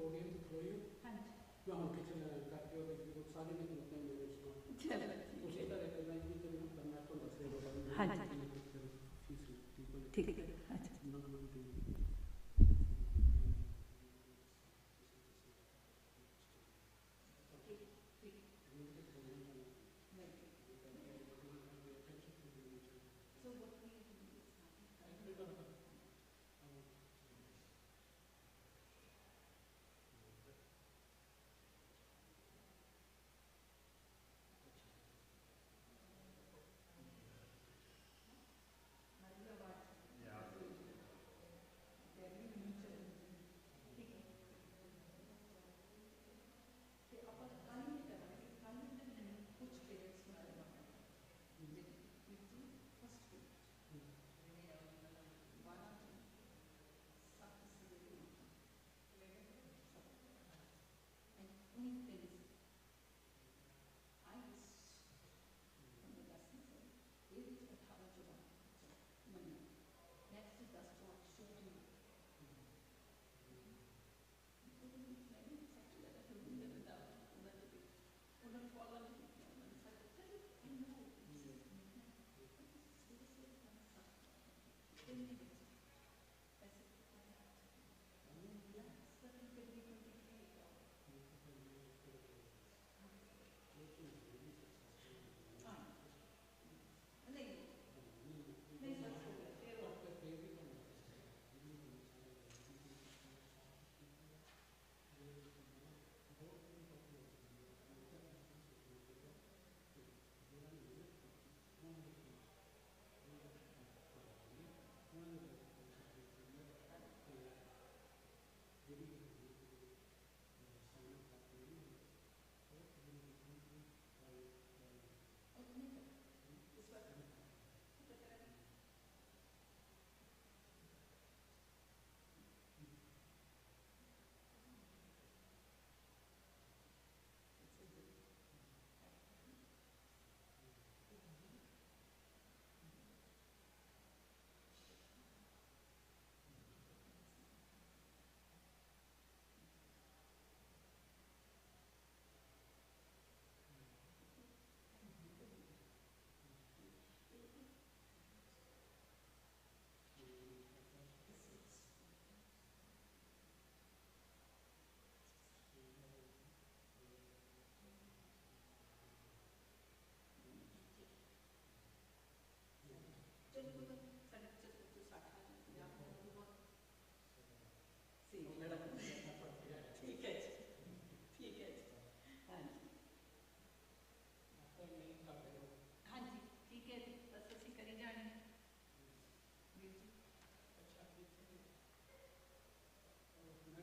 Podium ते खलोइयो। हाँ जी। मैं हम किचन करके और एक सारे ने अपने मेरे उसको चलो उसी तरह के मैं भी तो मैं तो दस देगा पर हाँ जी फीस ठीक है अच्छा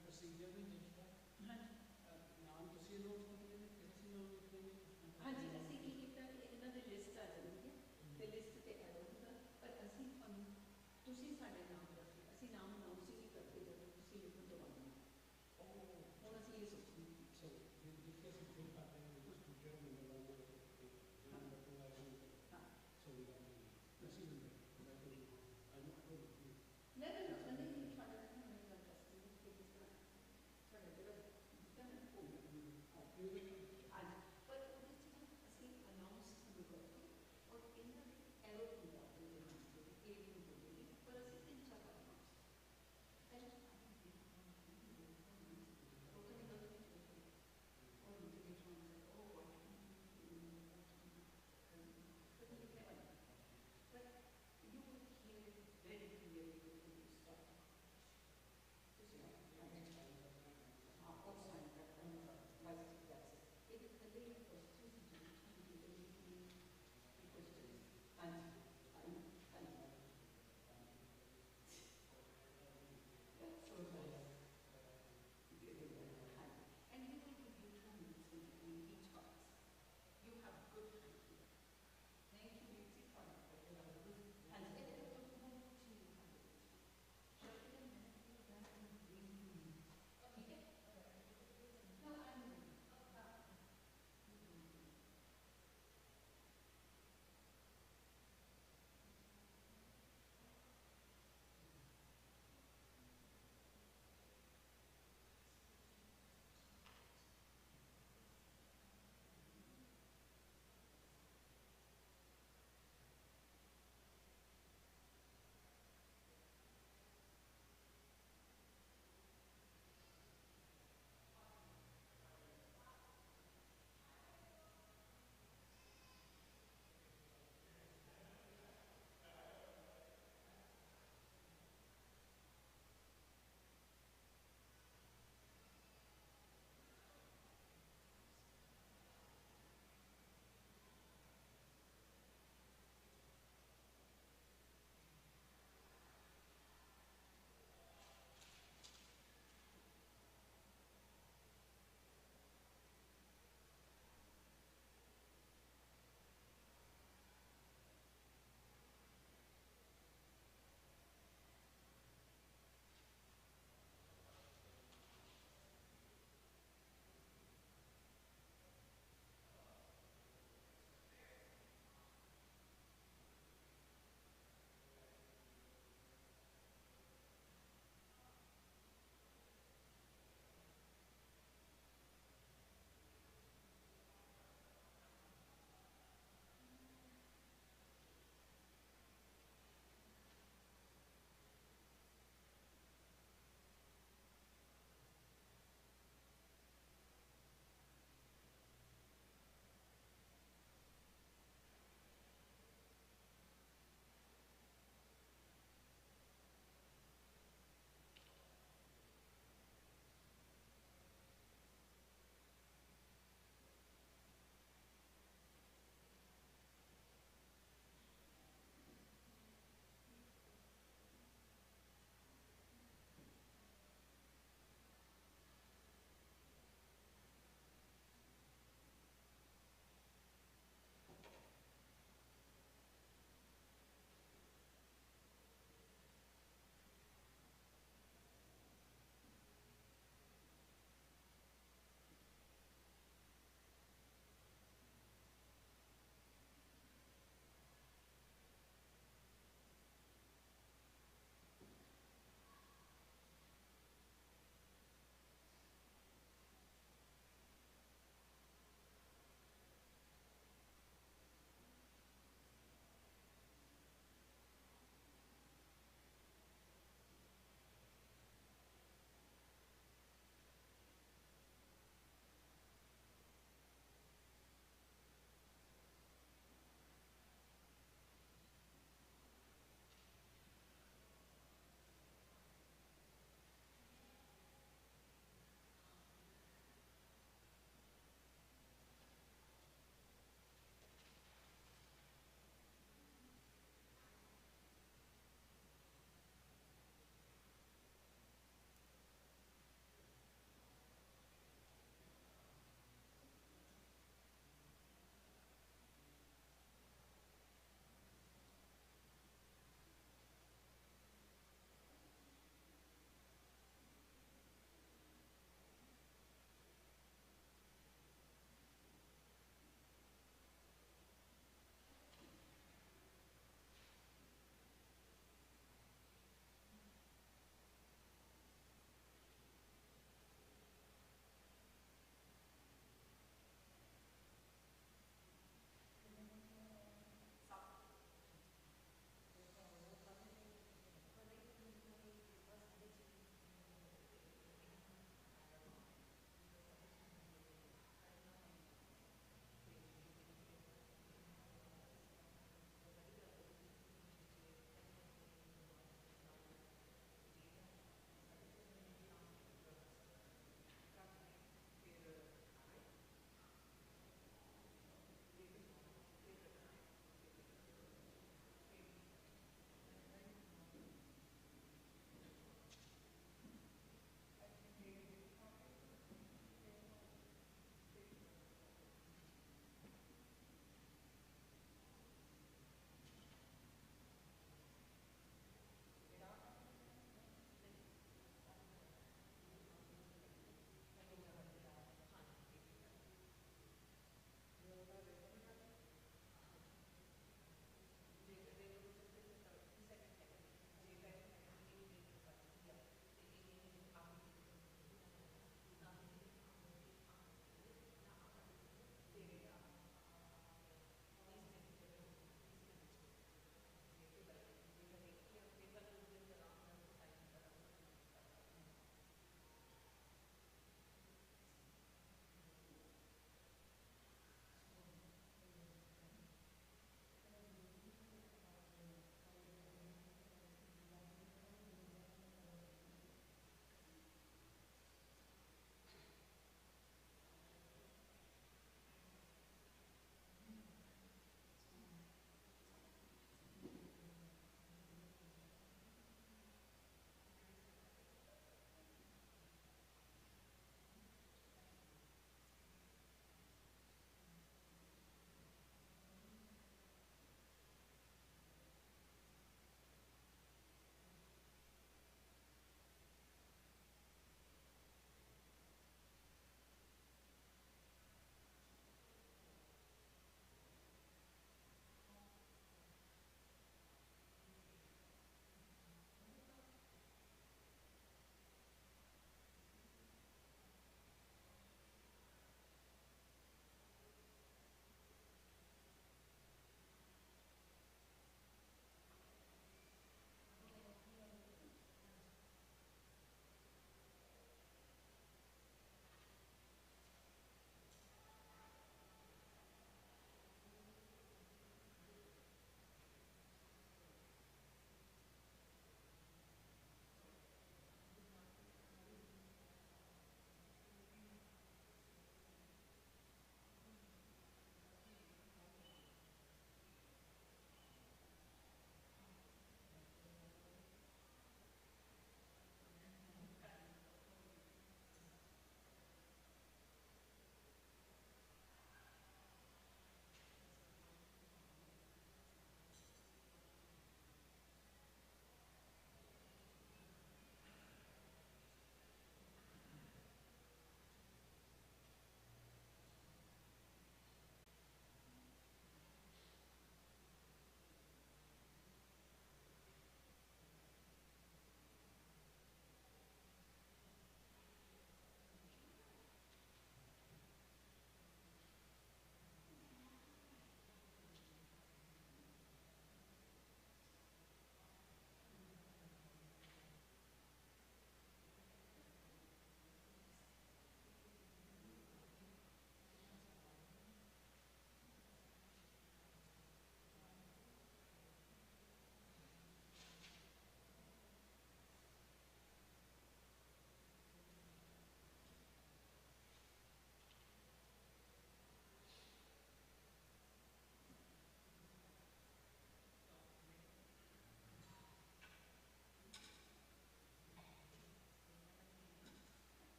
प्रोसीजर नहीं लिखता नाम ਤੁਸੀਂ ਨੋਟ ਕਰਨੇ ਨੇ ਫਿਰ ਅਸੀਂ ਨਾਮ ਲਿਖਣੇ ਨੇ हाँ जी ਅਸੀਂ ਕੀ ਕੀਤਾ ਕਿ ਇਹਨਾਂ ਦੀ ਲਿਸਟ ਆ ਜਾਂਦੀ ਹੈ ਤੇ ਲਿਸਟ ਤੇ ਐਡ ਹੁੰਦਾ ਪਰ ਅਸੀਂ ਤੁਹਾਨੂੰ ਤੁਸੀਂ ਸਾਡੇ ਨਾਮ ਰੱਖੇ ਅਸੀਂ ਨਾਮ ਅਨਾਉਂਸ ਹੀ ਨਹੀਂ ਕਰਦੇ ਜਦੋਂ ਤੁਸੀਂ ਲਿਖਣ ਤੋਂ ਬਾਅਦ ਹੁਣ ਅਸੀਂ ਇਹ ਸੋਚਦੇ ਹਾਂ ਜਿੱਥੇ ਅਸੀਂ ਫਿਰ ਕਰਦੇ ਹਾਂ ਸਟੂਡੀਓ ਨੰਬਰ 1 ਨੰਬਰ 2 ਆਇਆ ਹਾਂ ਸੋ ਵੀ ਅਸੀਂ ਨੰਬਰ ਆਈ ਨੋ ਨਹੀਂ ਤੁਹਾਡਾ ਮੈਂ ਗੱਲ ਦੱਸਦੀ ਹਾਂ ਕਿ ਜਿਸ ਤਰ੍ਹਾਂ ਤੁਹਾਡਾ ਜਿਹੜਾ ਦਿੱਤਾ ਨਾ ਅੱਜ ਪਰ ਉਹਦੇ 'ਚ ਨਾ ਅਸੀਂ ਅਨਾਉਂਸ ਤੁਹਾਨੂੰ ਕਰਦੇ ਔਰ ਇਹਨਾਂ ਦੇ ਐਰੋ ਹੁੰਦਾ ਉਹਦੇ ਵਿੱਚ ਜਿਹੜੀ ਇਹ ਨਹੀਂ ਬੋਲੇਗੀ ਪਰ ਅਸੀਂ ਤਿੰਨ ਚਾਰ ਅਨਾਉਂਸ ਪਹਿਲਾਂ ਉਹ ਤਾਂ ਗੱਲ ਨਹੀਂ ਚਲੇਗੀ ਔਰ ਮੁझे देखना है ओ व्हाट पर लिखने वाला पर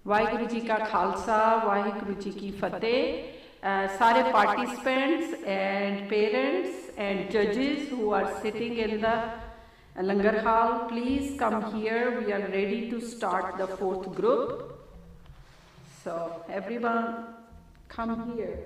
वाहिगुरु जी का खालसा, वाहिगुरु जी की फतेह. Sare participants and parents and judges who are sitting in the Langar hall, please come here. We are ready to start the fourth group. So everyone come here.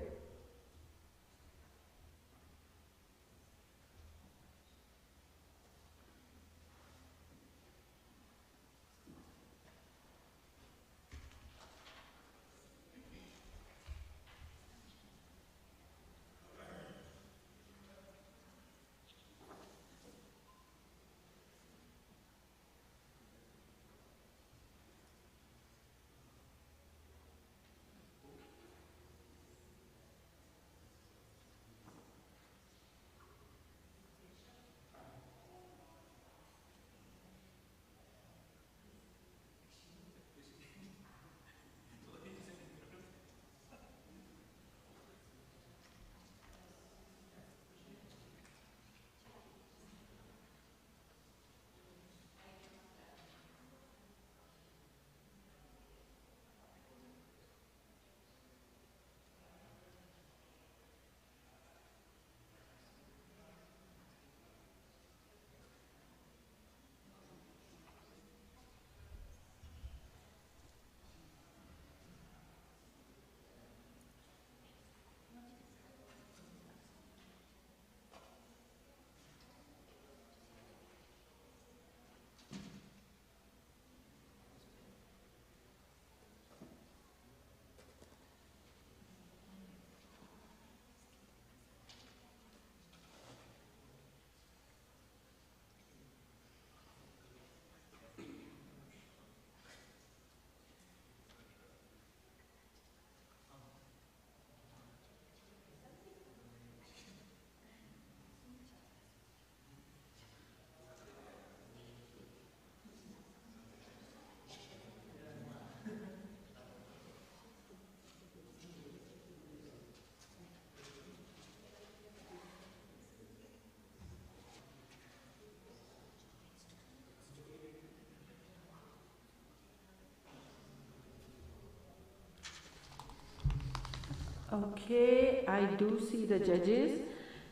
Okay, I do see the judges.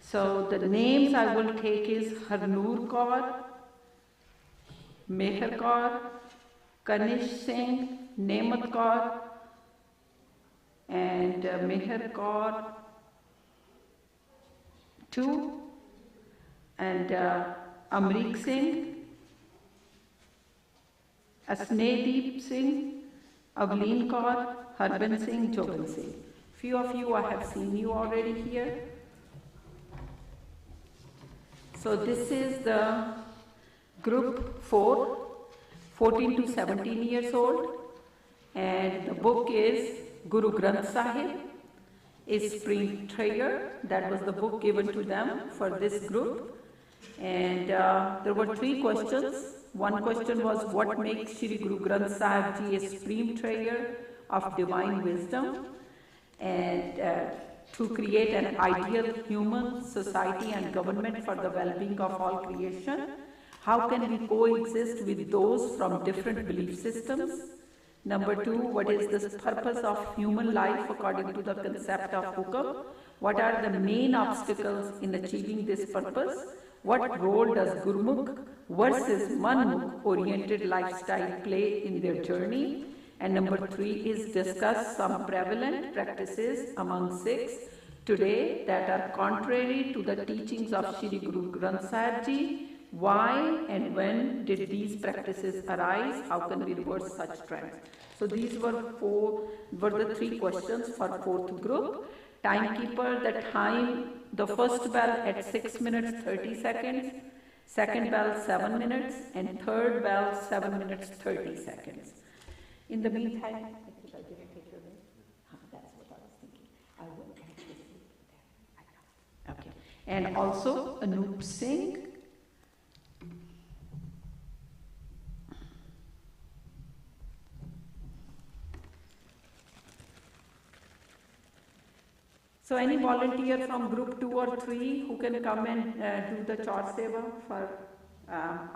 So the names I will take is Harnoor Kaur, Meher Kaur, Kanish Singh, Nemat Kaur, and Meher Kaur 2, and Amrik Singh, Asnedeep Singh, Avleen Kaur, Harbin Singh, Jogan Singh. Few of you, I have seen you already here. So this is the group 4, 14 to 17 years old, and the book is Guru Granth Sahib is Spring Trigger. That was the book given to them for this group. And there were 3 questions. One question was, what makes Shri Guru Granth Sahib Ji a supreme treasure of divine wisdom? And to create an ideal human society and government for the well-being of all creation. How can we coexist with those from different belief systems? Number 2, what is the purpose of human life according to the concept of hukam? What are the main obstacles in achieving this purpose? What role does Gurmukh versus Manmukh oriented lifestyle play in their journey? And number 3 is discuss some prevalent practices among Sikhs today that are contrary to the teachings of Shri Guru Granth Sahib Ji. Why and when did these practices arise? How can we reverse such trends? So these were the 3 questions for 4th group. Timekeeper, the time, the first bell at 6 minutes 30 seconds, second bell 7 minutes, and third bell 7 minutes 30 seconds. In the meantime, I think I didn't take your name. That's what I was thinking. I will actually there. Okay. And also Anup Singh. So any volunteer from group 2 or 3 who can come and do the Chaur Seva for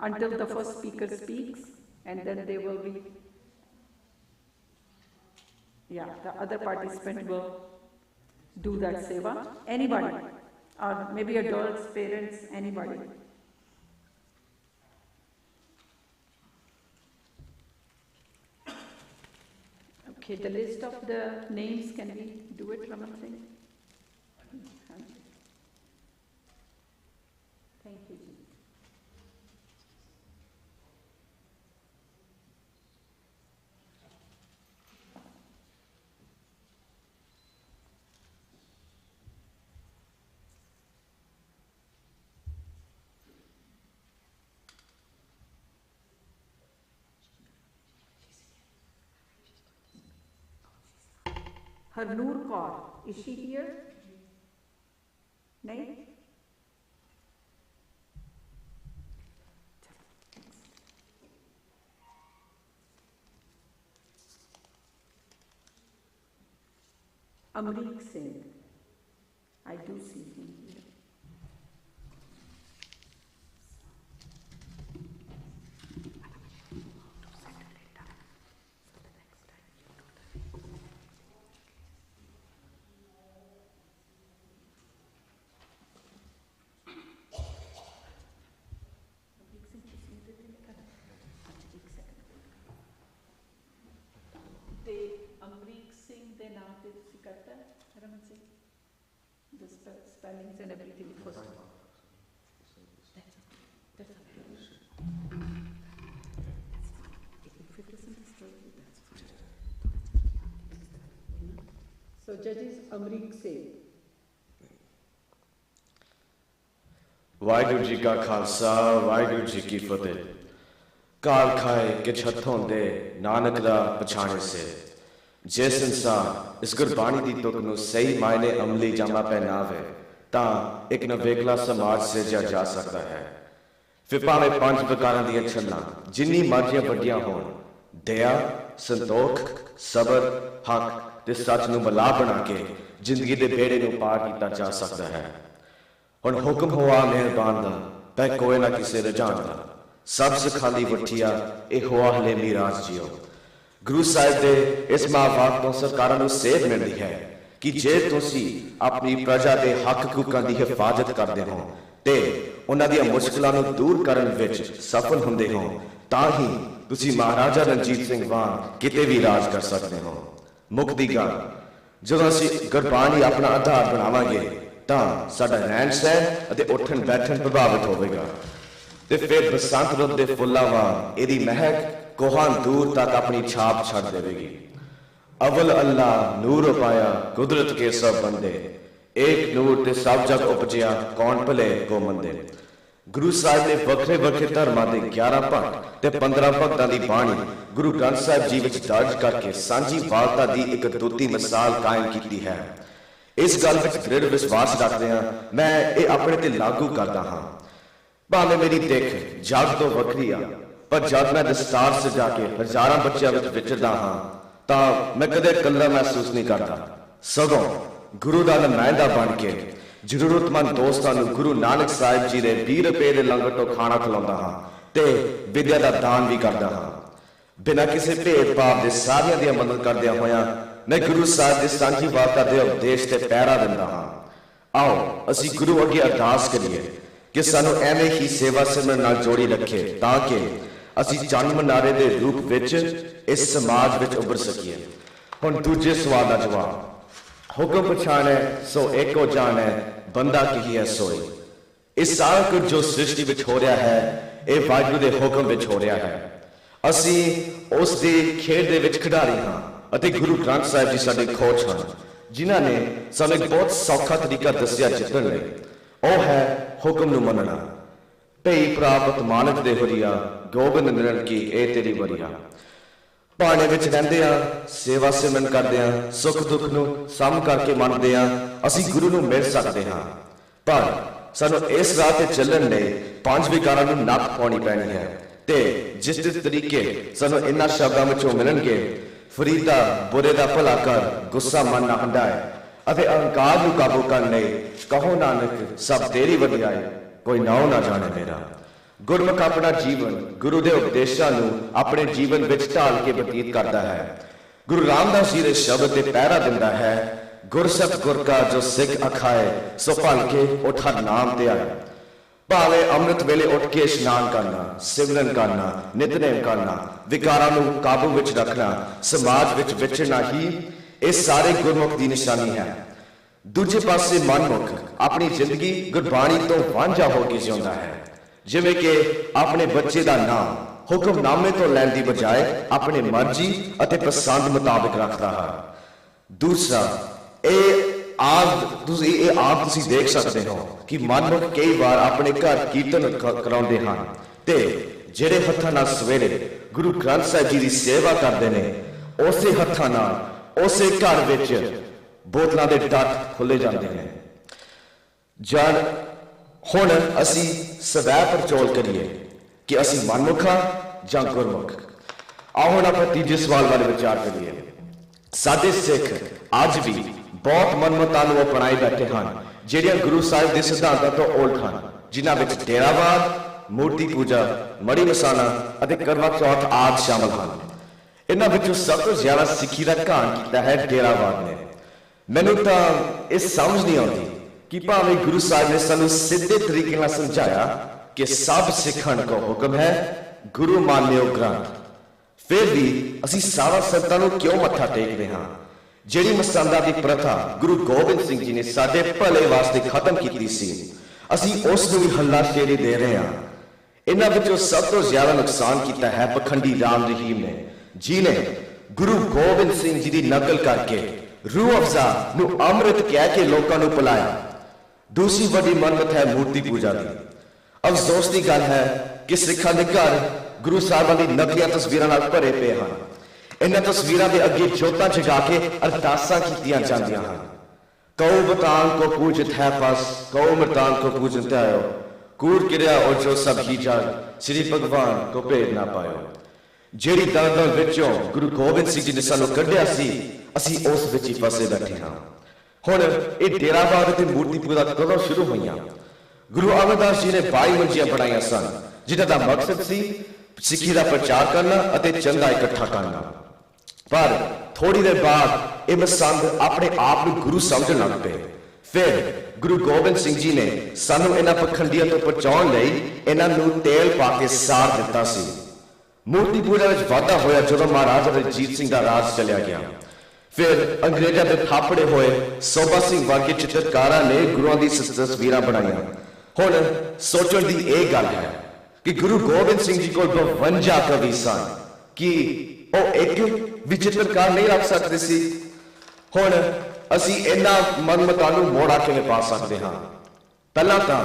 until the first speaker speaks, and then they will be. Yeah, the other participant will do that seva. Anybody, or maybe adults, parents, anybody. Okay, the list of the names, can we do it, Raman Singh? Thank you, Ji. Harnoor Kaur, is she here? No? Amrik Singh, I do see him here. ਤੇ ਅਮਰੀਕ ਸਿੰਘ ਦੇ ਨਾਮ ਤੇ ਤੁਸੀਂ ਕਰਤਾ Raman Singh the spellings and everything first. So judges Amrik Singh. Waheguru ji ਕਾ ਖਾਲਸਾ ਵਾਹਿਗੁਰੂ ਜੀ ਕੀ ਫਤਿਹ। ਕਾਲ ਖਾਏ ਕਿਛ ਹੱਥੋਂ ਦੇ ਨਾਨਕ ਦਾ ਪਛਾਣੇ ਸੇ। ਜਿਸ ਇਨਸਾਨ ਇਸ ਗੁਰਬਾਣੀ ਦੀ ਤੁਕ ਨੂੰ ਸਹੀ ਮਾਇਨੇ ਅਮਲੀ ਜਾਮਾ ਪਹਿਨਾਵੇ ਤਾਂ ਇੱਕ ਨਵੇਕਲਾ ਸਮਾਜ ਸਿਰਜਿਆ ਜਾ ਸਕਦਾ ਹੈ। ਫਿਰ ਭਾਵੇਂ 5 ਪ੍ਰਕਾਰਾਂ ਦੀਆਂ ਛੱਲਾਂ ਜਿੰਨੀ ਮਰਜ਼ੀਆਂ ਵੱਡੀਆਂ ਹੋਣ, ਦਇਆ, ਸੰਤੋਖ, ਸਬਰ, ਹੱਕ ਤੇ ਸੱਚ ਨੂੰ ਮਿਲਾ ਬਣਾ ਕੇ ਜ਼ਿੰਦਗੀ ਦੇ ਬੇੜੇ ਨੂੰ ਪਾਰ ਕੀਤਾ ਜਾ ਸਕਦਾ ਹੈ। ਹੁਣ ਹੁਕਮ ਹੋਆ ਮਿਹਰਬਾਨ ਦਾ ਪੈ ਕੋਈ ਨਾ ਕਿਸੇ ਰਜਾਨ ਦਾ, ਸਭ ਸਿਖਾਲੀ ਵਠੀਆ ਇਹ ਹੋਆ ਹਲੇ ਮੀਰਾਜ ਜਿਓ। ਗੁਰੂ ਸਾਹਿਬ ਦੇ ਇਸ ਮਹਾਂਵਾਕ ਤੋਂ ਸਰਕਾਰਾਂ ਨੂੰ ਸੇਧ ਮਿਲਦੀ ਹੈ ਕਿ ਜੇ ਤੁਸੀਂ ਆਪਣੀ ਪ੍ਰਜਾ ਦੇ ਹੱਕ ਹਕੂਕਾਂ ਦੀ ਹਿਫਾਜ਼ਤ ਕਰਦੇ ਹੋ ਤੇ ਉਹਨਾਂ ਦੀਆਂ ਮੁਸ਼ਕਲਾਂ ਨੂੰ ਦੂਰ ਕਰਨ ਵਿੱਚ ਸਫਲ ਹੁੰਦੇ ਹੋ ਤਾਂ ਹੀ ਤੁਸੀਂ ਮਹਾਰਾਜਾ ਰਣਜੀਤ ਸਿੰਘ ਵਾਂਗ ਕਿਤੇ ਵੀ ਰਾਜ ਕਰ ਸਕਦੇ ਹੋ। ਮੁੱਖ ਦੀ ਗੱਲ, ਜਦੋਂ ਅਸੀਂ ਗੁਰਬਾਣੀ ਆਪਣਾ ਆਧਾਰ ਬਣਾਵਾਂਗੇ ਤਾਂ ਸਾਡਾ ਰਹਿਣ ਸਹਿਣ ਅਤੇ ਉੱਠਣ ਬੈਠਣ ਪ੍ਰਭਾਵਿਤ ਹੋਵੇਗਾ ਤੇ ਫਿਰ ਬਸੰਤ ਰੁੱਤ ਦੇ ਫੁੱਲਾਂ ਵਾਂਗ ਇਹਦੀ ਮਹਿਕ ਕੋਹਾਂ ਦੂਰ ਤੱਕ ਆਪਣੀ ਛਾਪ ਛੱਡ ਦੇਵੇਗੀ। ਅਵਲ ਅੱਲਾ ਨੂਰ ਉਪਾਇਆ ਕੁਦਰਤ ਕੇ ਸਭ ਬੰਦੇ, ਏਕ ਨੂਰ ਤੇ ਸਭ ਜਗ ਉਪਜਿਆ ਕੌਣ ਭਲੇ ਕੋ ਮੰਦੇ। ਗੁਰੂ ਸਾਹਿਬ ਨੇ ਵੱਖਰੇ ਵੱਖਰੇ ਧਰਮਾਂ ਦੇ 11 ਭਗਤ ਤੇ 15 ਭਗਤਾਂ ਦੀ ਬਾਣੀ ਗੁਰੂ ਗ੍ਰੰਥ ਸਾਹਿਬ ਜੀ ਵਿੱਚ ਦਰਜ ਕਰਕੇ ਸਾਂਝੀ ਵਾਲਤਾ ਦੀ ਇੱਕ ਦੂਤੀ ਮਿਸਾਲ ਕਾਇਮ ਕੀਤੀ ਹੈ। ਇਸ ਗੱਲ ਵਿੱਚ ਦ੍ਰਿੜ ਵਿਸ਼ਵਾਸ ਰੱਖਦੇ ਹਾਂ ਮੈਂ ਇਹ ਆਪਣੇ ਤੇ ਲਾਗੂ ਕਰਦਾ ਹਾਂ। ਭਾਵੇਂ ਮੇਰੀ ਦਿੱਖ ਜਗ ਤੋਂ ਵੱਖਰੀ ਆ, ਪਰ ਜਦ ਮੈਂ ਦਸਤਾਰ ਸਜਾ ਕੇ ਹਜ਼ਾਰਾਂ ਬੱਚਿਆਂ ਵਿੱਚ ਵਿਚਰਦਾ ਹਾਂ ਤਾਂ ਮੈਂ ਕਦੇ ਇਕੱਲਾ ਮਹਿਸੂਸ ਨਹੀਂ ਕਰਦਾ, ਸਗੋਂ ਗੁਰੂ ਦਾ ਨੁਮਾਇੰਦਾ ਬਣ ਕੇ ਜ਼ਰੂਰਤਮੰਦ ਦੋਸਤਾਂ ਨੂੰ ਗੁਰੂ ਨਾਨਕ ਸਾਹਿਬ ਜੀ ਦੇ 20 ਰੁਪਏ ਦੇ ਲੰਗਰ ਤੋਂ ਖਾਣਾ ਖਿਲਾਉਂਦਾ ਹਾਂ ਤੇ ਵਿਦਿਆ ਦਾ ਦਾਨ ਵੀ ਕਰਦਾ ਹਾਂ। ਬਿਨਾਂ ਕਿਸੇ ਭੇਦਭਾਵ ਦੇ ਸਾਰਿਆਂ ਦੀ ਮਦਦ ਕਰਦਿਆਂ ਹੋਇਆਂ ਮੈਂ ਗੁਰੂ ਸਾਹਿਬ ਦੀ ਸਾਂਝੀ ਵਾਰਤਾ ਦੇ ਉਪਦੇਸ਼ ਤੇ ਪਹਿਰਾ ਦਿੰਦਾ ਹਾਂ। ਆਓ ਅਸੀਂ ਗੁਰੂ ਅੱਗੇ ਅਰਦਾਸ ਕਰੀਏ ਕਿ ਸਾਨੂੰ ਐਵੇਂ ਹੀ ਸੇਵਾ ਸਿਮਰਨ ਨਾਲ ਜੋੜੀ ਰੱਖੇ ਤਾਂ ਕਿ ਅਸੀਂ ਚੰਨ ਮਨਾਰੇ ਦੇ ਰੂਪ ਵਿੱਚ ਇਸ ਸਮਾਜ ਵਿੱਚ ਉੱਭਰ ਸਕੀਏ। ਹੁਣ ਦੂਜੇ ਸਵਾਲ ਦਾ ਜਵਾਬ, ਹੁਕਮ ਪਛਾਣੈ ਸੋ ਏਕੋ ਜਾਣੈ ਬੰਦਾ ਕੀ ਹੈ ਸੋਈ। ਇਹ ਸਾਰਾ ਕੁਝ ਜੋ ਸ੍ਰਿਸ਼ਟੀ ਵਿੱਚ ਹੋ ਰਿਹਾ ਹੈ ਇਹ ਵਾਹਿਗੁਰੂ ਦੇ ਹੁਕਮ ਵਿੱਚ ਹੋ ਰਿਹਾ ਹੈ। ਅਸੀਂ ਉਸ ਦੀ ਖੇਡ ਦੇ ਵਿੱਚ ਖਿਡਾਰੀ ਹਾਂ ਅਤੇ ਗੁਰੂ ਗ੍ਰੰਥ ਸਾਹਿਬ ਜੀ ਸਾਡੇ ਕੋਚ ਹਨ ਜਿਨ੍ਹਾਂ ਨੇ ਸਾਨੂੰ ਇੱਕ ਬਹੁਤ ਸੌਖਾ ਤਰੀਕਾ ਦੱਸਿਆ ਜਿੱਤਣ ਲਈ। ਉਹ ਹੈ ਹੁਕਮ ਨੂੰ ਮੰਨਣਾ। ਭਈ ਪ੍ਰਾਪਤ ਮਾਨਕ ਦੇ ਹੁਰੀਆ ਗੋਬਿੰਦ ਨਿਰਣ ਕੀ ਇਹ ਤੇਰੀ ਵਰੀਆ। ਭਾਣੇ ਵਿੱਚ ਰਹਿੰਦੇ ਆ, ਸੇਵਾ ਸਿਮਰਨ ਕਰਦੇ ਆ, ਸੁੱਖ ਦੁੱਖ ਨੂੰ ਸਮ ਕਰਕੇ ਮੰਨਦੇ ਆ, ਅਸੀਂ ਗੁਰੂ ਨੂੰ ਮਿਲ ਸਕਦੇ ਹਾਂ। ਪਰ ਸਾਨੂੰ ਇਸ ਰਾਹ ਤੇ ਚੱਲਣ ਲਈ 5 ਵਿਕਾਰਾਂ ਨੂੰ ਨੱਥ ਪਾਉਣੀ ਪੈਣੀ ਹੈ ਤੇ ਜਿਸ ਤਰੀਕੇ ਸਾਨੂੰ ਇਹਨਾਂ ਸ਼ਬਦਾਂ ਵਿੱਚੋਂ ਮਿਲਣਗੇ, ਫਰੀਦਾ ਬੁਰੇ ਦਾ ਭਲਾ ਕਰ, ਗੁੱਸਾ ਮਨ ਨਾ ਹੰਡਾਏ ਅਤੇ ਅਹੰਕਾਰ ਨੂੰ ਕਾਬੂ ਕਰਨ ਲਈ ਕਹੋ ਨਾਨਕ ਸਭ ਤੇਰੀ ਵਡਿਆਈ, ਕੋਈ ਨਾਉ ਨਾ ਜਾਣੇ ਮੇਰਾ। ਗੁਰਮੁਖ ਆਪਣਾ ਜੀਵਨ ਗੁਰੂ ਦੇ ਉਪਦੇਸ਼ਾਂ ਨੂੰ ਆਪਣੇ ਜੀਵਨ ਵਿੱਚ ਢਾਲ ਕੇ ਬਤੀਤ ਕਰਦਾ ਹੈ। ਗੁਰੂ ਰਾਮਦਾਸ ਜੀ ਦੇ ਸ਼ਬਦ ਤੇ ਪਹਿਰਾ ਦਿੰਦਾ ਹੈ, ਗੁਰਸਤ ਗੁਰ ਕਾ ਜੋ ਸਿੱਖ ਅਖਾਏ, ਸੋ ਭਲ ਕੇ ਉਠ ਹਰ ਨਾਮ ਤੇ ਆਏ। ਭਾਵੇਂ ਅੰਮ੍ਰਿਤ ਵੇਲੇ ਉੱਠ ਕੇ ਇਸ਼ਨਾਨ ਕਰਨਾ, ਸਿਮਰਨ ਕਰਨਾ, ਨਿਤਨੇਮ ਕਰਨਾ, ਵਿਕਾਰਾਂ ਨੂੰ ਕਾਬੂ ਵਿੱਚ ਰੱਖਣਾ, ਸਮਾਜ ਵਿੱਚ ਵਿਚਰਨਾ ਹੀ ਇਹ ਸਾਰੇ ਗੁਰਮੁਖ ਦੀ ਨਿਸ਼ਾਨੀ ਹੈ। ਦੂਜੇ ਪਾਸੇ ਮਨਮੁਖ ਆਪਣੀ ਜ਼ਿੰਦਗੀ ਗੁਰਬਾਣੀ ਤੋਂ ਵਾਂਝਾ ਹੋ ਕੇ ਜਿਉਂਦਾ ਹੈ, ਜਿਵੇਂ ਕਿ ਆਪਣੇ ਬੱਚੇ ਦਾ ਨਾਮ ਹੁਕਮਨਾਮੇ ਤੋਂ ਲੈਣ ਦੀ ਬਜਾਏ ਆਪਣੀ ਮਰਜ਼ੀ ਅਤੇ ਪਸੰਦ ਮੁਤਾਬਕ ਰੱਖਦਾ ਹੈ। ਦੂਸਰਾ, ਇਹ ਆਪ ਤੁਸੀਂ ਦੇਖ ਸਕਦੇ ਹੋ ਕਿ ਮਨਮੁਖ ਕਈ ਵਾਰ ਆਪਣੇ ਘਰ ਕੀਰਤਨ ਕਰਾਉਂਦੇ ਹਨ ਤੇ ਜਿਹੜੇ ਹੱਥਾਂ ਨਾਲ ਸਵੇਰੇ ਗੁਰੂ ਗ੍ਰੰਥ ਸਾਹਿਬ ਜੀ ਦੀ ਸੇਵਾ ਕਰਦੇ ਨੇ, ਉਸੇ ਹੱਥਾਂ ਨਾਲ ਉਸੇ ਘਰ ਵਿੱਚ ਬੋਤਲਾਂ ਦੇ ਡੱਟ ਖੁੱਲੇ ਜਾਂਦੇ ਨੇ। ਜਦ ਹੁਣ ਅਸੀਂ ਸਵੈ ਪਰਚੋਲ ਕਰੀਏ ਕਿ ਅਸੀਂ ਮਨਮੁਖ ਹਾਂ ਜਾਂ ਗੁਰਮੁਖ। ਆਓ ਹੁਣ ਆਪਾਂ ਤੀਜੇ ਸਵਾਲ ਬਾਰੇ ਵਿਚਾਰ ਕਰੀਏ। ਸਾਡੇ ਸਿੱਖ ਅੱਜ ਵੀ ਬਹੁਤ ਮਨਮਤਾਂ ਨੂੰ ਅਪਣਾਈ ਬੈਠੇ ਹਨ, ਜਿਹੜੀਆਂ ਗੁਰੂ ਸਾਹਿਬ ਦੇ ਸਿਧਾਂਤਾਂ ਤੋਂ ਉਲਟ ਹਨ, ਜਿਨ੍ਹਾਂ ਵਿੱਚ ਡੇਰਾਵਾਦ, ਮੂਰਤੀ ਪੂਜਾ, ਮੜੀ ਮਸਾਣਾ ਅਤੇ ਕਰਵਾ ਚੌਥ ਆਦਿ ਸ਼ਾਮਲ ਹਨ। ਇਹਨਾਂ ਵਿੱਚੋਂ ਸਭ ਤੋਂ ਜ਼ਿਆਦਾ ਸਿੱਖੀ ਦਾ ਘਾਣ ਕੀਤਾ ਹੈ ਡੇਰਾਵਾਦ ਨੇ। ਮੈਨੂੰ ਤਾਂ ਇਹ ਸਮਝ ਨਹੀਂ ਆਉਂਦੀ ਕਿ ਭਾਵੇਂ ਗੁਰੂ ਸਾਹਿਬ ਨੇ ਸਾਨੂੰ ਸਿੱਧੇ ਤਰੀਕੇ ਨਾਲ ਸਮਝਾਇਆ ਕਿ ਸਭ ਸਿੱਖਣ ਕੋ ਹੁਕਮ ਹੈ, ਗੁਰੂ ਮਾਨਿਓ ਗ੍ਰੰਥ, ਫਿਰ ਵੀ ਅਸੀਂ ਸਾਰਾ ਸੰਤਾਂ ਨੂੰ ਕਿਉਂ ਮੱਥਾ ਟੇਕਦੇ ਹਾਂ? ਜਿਹੜੀ ਮਸੰਦਾਂ ਦੀ ਪ੍ਰਥਾ ਗੁਰੂ ਗੋਬਿੰਦ ਸਿੰਘ ਜੀ ਨੇ ਸਾਡੇ ਭਲੇ ਵਾਸਤੇ ਖਤਮ ਕੀਤੀ ਸੀ, ਅਸੀਂ ਉਸ ਨੂੰ ਵੀ ਹੱਲਾਸ਼ੇਰੀ ਦੇ ਰਹੇ ਹਾਂ। ਇਹਨਾਂ ਵਿੱਚੋਂ ਸਭ ਤੋਂ ਜ਼ਿਆਦਾ ਨੁਕਸਾਨ ਕੀਤਾ ਹੈ ਪਖੰਡੀ ਰਾਮ ਰਹੀਮ ਨੇ, ਜਿਨੇ ਗੁਰੂ ਗੋਬਿੰਦ ਸਿੰਘ ਜੀ ਦੀ ਨਕਲ ਕਰਕੇ ਰੂਹ ਅਫਜ਼ਾ ਨੂੰ ਅੰਮ੍ਰਿਤ ਕਹਿ ਕੇ ਲੋਕਾਂ ਨੂੰ ਪਿਲਾਇਆ। ਦੂਸਰੀ ਵੱਡੀ ਮਨਮਤ ਹੈ ਮੂਰਤੀ ਪੂਜਾ ਦੀ। ਅਫਸੋਸ ਦੀ ਗੱਲ ਹੈ ਕਿ ਸਿੱਖਾਂ ਦੇ ਘਰ ਗੁਰੂ ਸਾਹਿਬਾਂ ਦੀ ਨਕਲੀਆਂ ਤਸਵੀਰਾਂ ਨਾਲ ਭਰੇ ਪਏ ਹਨ। ਇਹਨਾਂ ਤਸਵੀਰਾਂ ਦੇ ਅੱਗੇ ਜੋਤਾਂ ਜਗਾ ਕੇ ਅਰਦਾਸਾਂ ਕੀਤੀਆਂ ਜਾਂਦੀਆਂ ਹਨ। ਕਉ ਬਤਾਨ ਕੋ ਪੂਜਿਤ ਹੈ ਫਸ, ਕਉ ਮਰਤਾਨ ਕੋ ਪੂਜਿਤ ਆਇਓ, ਕੂੜ ਕਿਰਿਆ ਔਰ ਜੋ ਸਭ ਹੀ ਜਗ, ਸ੍ਰੀ ਭਗਵਾਨ ਕੋ ਭੇਦ ਨਾ ਪਾਇਓ। ਜਿਹੜੀ ਦਲਦਲ ਵਿੱਚੋਂ ਗੁਰੂ ਗੋਬਿੰਦ ਸਿੰਘ ਜੀ ਨੇ ਸਾਨੂੰ ਕੱਢਿਆ ਸੀ, ਅਸੀਂ ਉਸ ਵਿੱਚ ਹੀ ਫਸੇ ਬੈਠੇ ਹਾਂ। ਹੁਣ ਇਹ ਡੇਰਾਵਾਦ ਅਤੇ ਮੂਰਤੀ ਪੂਜਾ ਕਦੋਂ ਸ਼ੁਰੂ ਹੋਈਆਂ? ਗੁਰੂ ਅਮਰਦਾਸ ਜੀ ਨੇ 22 ਮੰਜੀਆਂ ਬਣਾਈਆਂ ਸਨ, ਜਿਨ੍ਹਾਂ ਦਾ ਮਕਸਦ ਸੀ ਸਿੱਖੀ ਦਾ ਪ੍ਰਚਾਰ ਕਰਨਾ ਅਤੇ ਚੰਦਾ ਇਕੱਠਾ ਕਰਨਾ। ਪਰ ਥੋੜੀ ਦੇਰ ਬਾਅਦ ਇਹ ਮਸੰਦ ਆਪਣੇ ਆਪ ਨੂੰ ਗੁਰੂ ਸਮਝਣ ਲੱਗ ਪਏ। ਫਿਰ ਗੁਰੂ ਗੋਬਿੰਦ ਸਿੰਘ ਜੀ ਨੇ ਸਾਨੂੰ ਇਹਨਾਂ ਪਖੰਡੀਆਂ ਤੋਂ ਬਚਾਉਣ ਲਈ ਇਹਨਾਂ ਨੂੰ ਤੇਲ ਪਾ ਕੇ ਸਾੜ ਦਿੱਤਾ ਸੀ। ਮੂਰਤੀ ਪੂਜਾ ਵਿੱਚ ਵਾਧਾ ਹੋਇਆ ਜਦੋਂ ਮਹਾਰਾਜਾ ਰਣਜੀਤ ਸਿੰਘ ਦਾ ਰਾਜ ਚਲਿਆ ਗਿਆ। ਫਿਰ ਅੰਗਰੇਜ਼ਾਂ ਦੇ ਥਾਪੜੇ ਹੋਏ ਸੋਭਾ ਸਿੰਘ ਵਰਗੇ ਚਿੱਤਰਕਾਰਾਂ ਨੇ ਗੁਰੂਆਂ ਦੀ ਤਸਵੀਰਾਂ ਬਣਾਈਆਂ। ਹੁਣ ਸੋਚਣ ਦੀ ਇਹ ਗੱਲ ਹੈ ਕਿ ਗੁਰੂ ਗੋਬਿੰਦ ਸਿੰਘ ਜੀ ਕੋਲ 52 ਕਵੀ ਸਨ, ਕਿ ਉਹ ਇੱਕ ਵੀ ਚਿੱਤਰਕਾਰ ਨਹੀਂ ਰੱਖ ਸਕਦੇ ਸੀ। ਹੁਣ ਅਸੀਂ ਇਹਨਾਂ ਮਨਮਤਾਂ ਨੂੰ ਮੋੜਾ ਕਿਵੇਂ ਪਾ ਸਕਦੇ ਹਾਂ? ਪਹਿਲਾਂ ਤਾਂ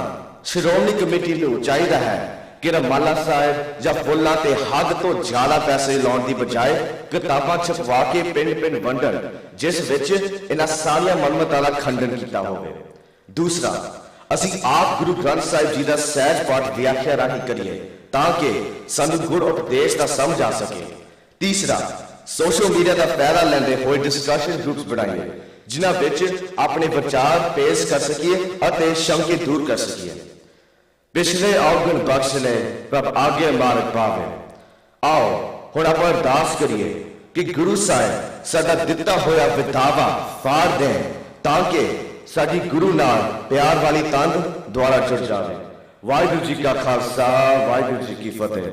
ਸ਼੍ਰੋਮਣੀ ਕਮੇਟੀ ਨੂੰ ਚਾਹੀਦਾ ਹੈ ਕਿ ਰਮਾਲਾ ਸਾਹਿਬ ਜਾਂ ਫੁੱਲਾਂ ਤੇ ਹੱਦ ਤੋਂ ਜ਼ਿਆਦਾ ਪੈਸੇ ਲਾਉਣ ਦੀ ਬਜਾਏ ਕਿਤਾਬਾਂ ਛਪਵਾ ਕੇ ਪਿੰਡ-ਪਿੰਡ ਵੰਡਣ, ਜਿਸ ਵਿੱਚ ਇਹਨਾਂ ਸਾਰੀਆਂ ਮਨਮਤਾਂ ਦਾ ਖੰਡਨ ਕੀਤਾ ਹੋਵੇ। ਦੂਸਰਾ, ਅਸੀਂ ਆਪ ਗੁਰੂ ਗ੍ਰੰਥ ਸਾਹਿਬ ਜੀ ਦਾ ਸਹਿਜ ਪਾਠ ਵਿਆਖਿਆ ਰਾਹੀਂ ਕਰੀਏ ਤਾਂ ਕਿ ਸਾਨੂੰ ਗੁਰ ਉਪਦੇਸ਼ ਦਾ ਸਮਝ ਆ ਸਕੇ। ਤੀਸਰਾ, ਸੋਸ਼ਲ ਮੀਡੀਆ ਦਾ ਫਾਇਦਾ ਲੈਂਦੇ ਹੋਏ ਡਿਸਕਸ਼ਨ ਗਰੁੱਪਸ ਬਣਾਈਏ, ਜਿਨ੍ਹਾਂ ਵਿੱਚ ਆਪਣੇ ਵਿਚਾਰ ਪੇਸ਼ ਕਰ ਸਕੀਏ ਅਤੇ ਸ਼ੰਕੇ ਦੂਰ ਕਰ ਸਕੀਏ। ਪਿਛਲੇ ਔਗਣ ਬਖਸ਼ ਲੈ ਪ੍ਰਭ ਆਗੇ ਮਾਰਗ ਪਾਵੇ। ਆਓ ਹੁਣ ਆਪਾਂ ਅਰਦਾਸ ਕਰੀਏ ਕਿ ਗੁਰੂ ਸਾਹਿਬ ਸਾਡਾ ਦਿੱਤਾ ਹੋਇਆ ਵਿਦਾਵਾ ਫਾੜ ਦੇਣ ਤਾਂ ਕਿ ਸਾਡੀ ਗੁਰੂ ਨਾਲ ਪਿਆਰ ਵਾਲੀ ਤੰਦ ਦੁਆਰਾ ਜੁੜ ਜਾਵੇ। ਵਾਹਿਗੁਰੂ ਜੀ ਕਾ ਖਾਲਸਾ, ਵਾਹਿਗੁਰੂ ਜੀ ਕੀ ਫਤਿਹ।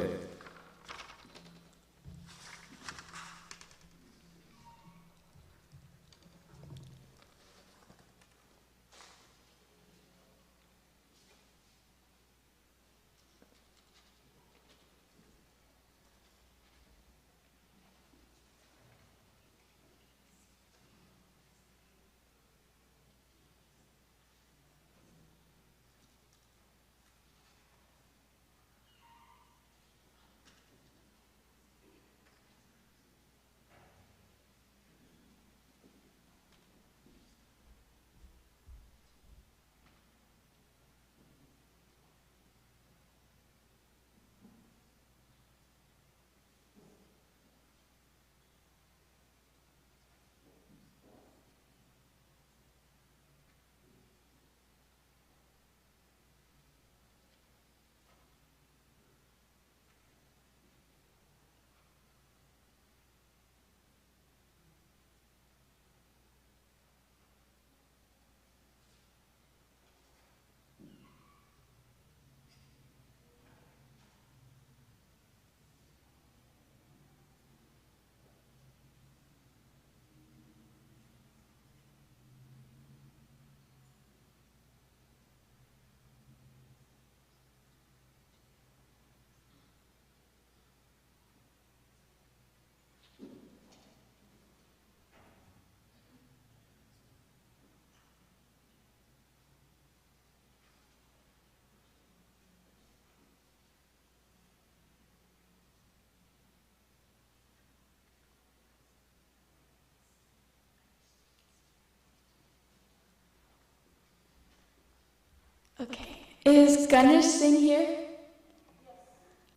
Okay. Is Ganesh Singh here?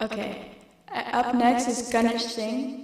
Okay. Up next is Ganesh Singh.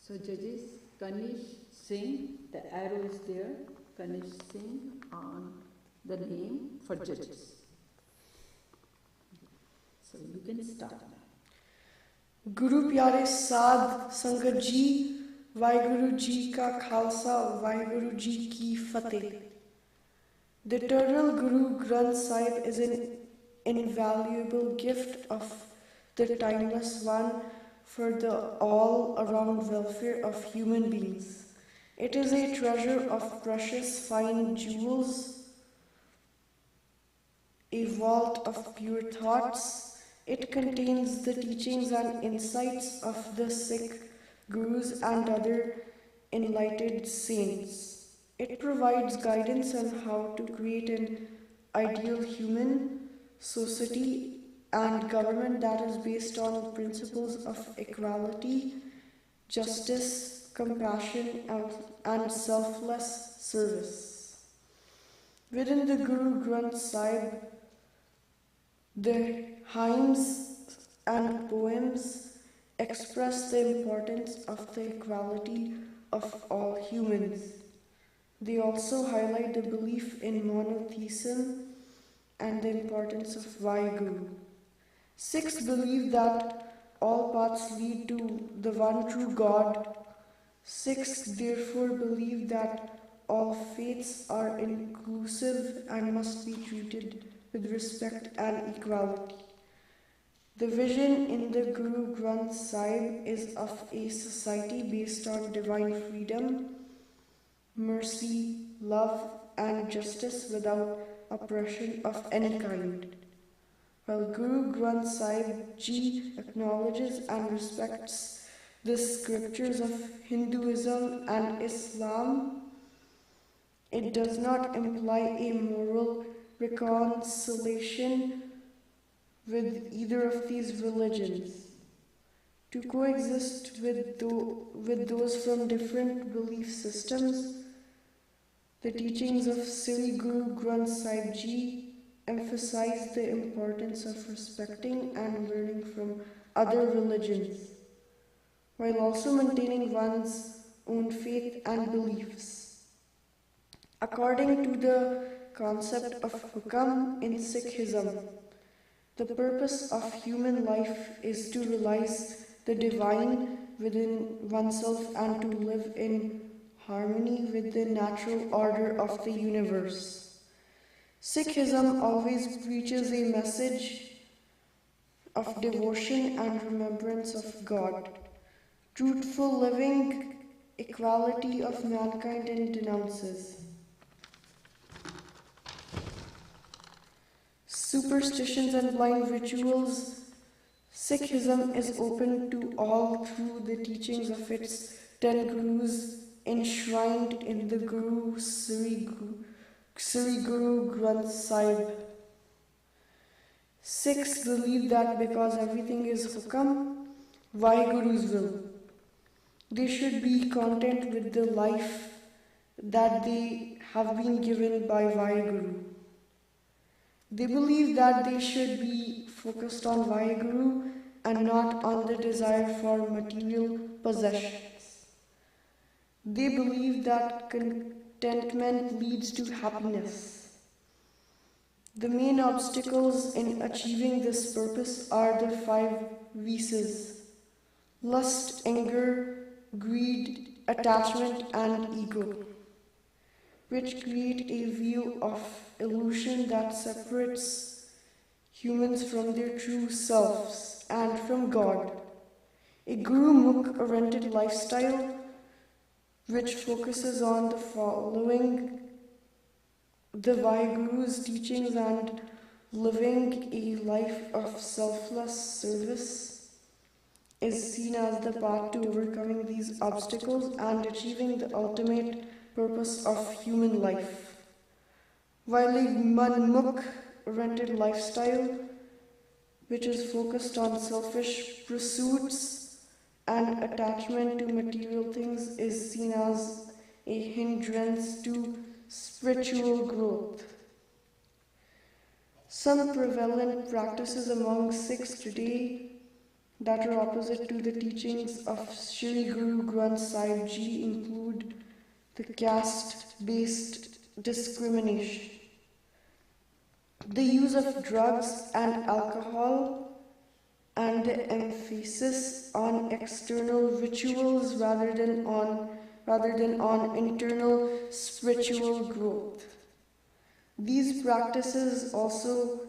So judges, Ganesh Singh, the arrow is there, Ganesh Singh on the name for judges. So you can start now. गुरु प्यारे साध संगत जी, वाहिगुरु जी का खालसा, वाहिगुरु जी की फतेह. The eternal Guru Granth Sahib is an invaluable gift of the timeless one for the all-around welfare of human beings. It is a treasure of precious fine jewels, a vault of pure thoughts. It contains the teachings and insights of the Sikh Gurus and other enlightened saints. It provides guidance on how to create an ideal human society and government that is based on principles of equality, justice, compassion, and selfless service. Within the Guru Granth Sahib, the hymns and poems express the importance of the equality of all humans. They also highlight the belief in monotheism and the importance of Vaheguru. Sikhs believe that all paths lead to the one true God. Sikhs therefore believe that all faiths are inclusive and must be treated with respect and equality. The vision in the Guru Granth Sahib is of a society based on divine freedom, mercy, love, and justice without oppression of any kind. While Guru Granth Sahib Ji acknowledges and respects the scriptures of Hinduism and Islam, it does not imply a moral reconciliation with either of these religions. To coexist with those from different belief systems, the teachings of Sri Guru Granth Sahib Ji emphasize the importance of respecting and learning from other religions, while also maintaining one's own faith and beliefs. According to the concept of hukam in Sikhism, the purpose of human life is to realize the divine within oneself and to live in harmony with the natural order of the universe. Sikhism always preaches a message of devotion and remembrance of God, truthful living, equality of mankind, and denounces superstitions and blind rituals. Sikhism is open to all through the teachings of its 10 Gurus enshrined in the Sri Guru Granth Sahib. Sikhs believe that because everything is hukam, Vaheguru's will, they should be content with the life that they have been given by Vaheguru. They believe that they should be focused on Vaheguru and not on the desire for material possessions. They believe that contentment leads to happiness. The main obstacles in achieving this purpose are the 5 vices: lust, anger, greed, attachment, and ego, which create a view of illusion that separates humans from their true selves and from God. A guru-mukh-oriented lifestyle which focuses on the following the Vaheguru's teachings and living a life of selfless service is seen as the path to overcoming these obstacles and achieving the ultimate purpose of human life. While a manmukh-oriented lifestyle, which is focused on selfish pursuits and attachment to material things, is seen as a hindrance to spiritual growth. Some prevalent practices among Sikhs today that are opposite to the teachings of Shri Guru Granth Sahib Ji include the caste-based discrimination, the use of drugs and alcohol, and the emphasis on external rituals rather than on internal spiritual growth. These practices arose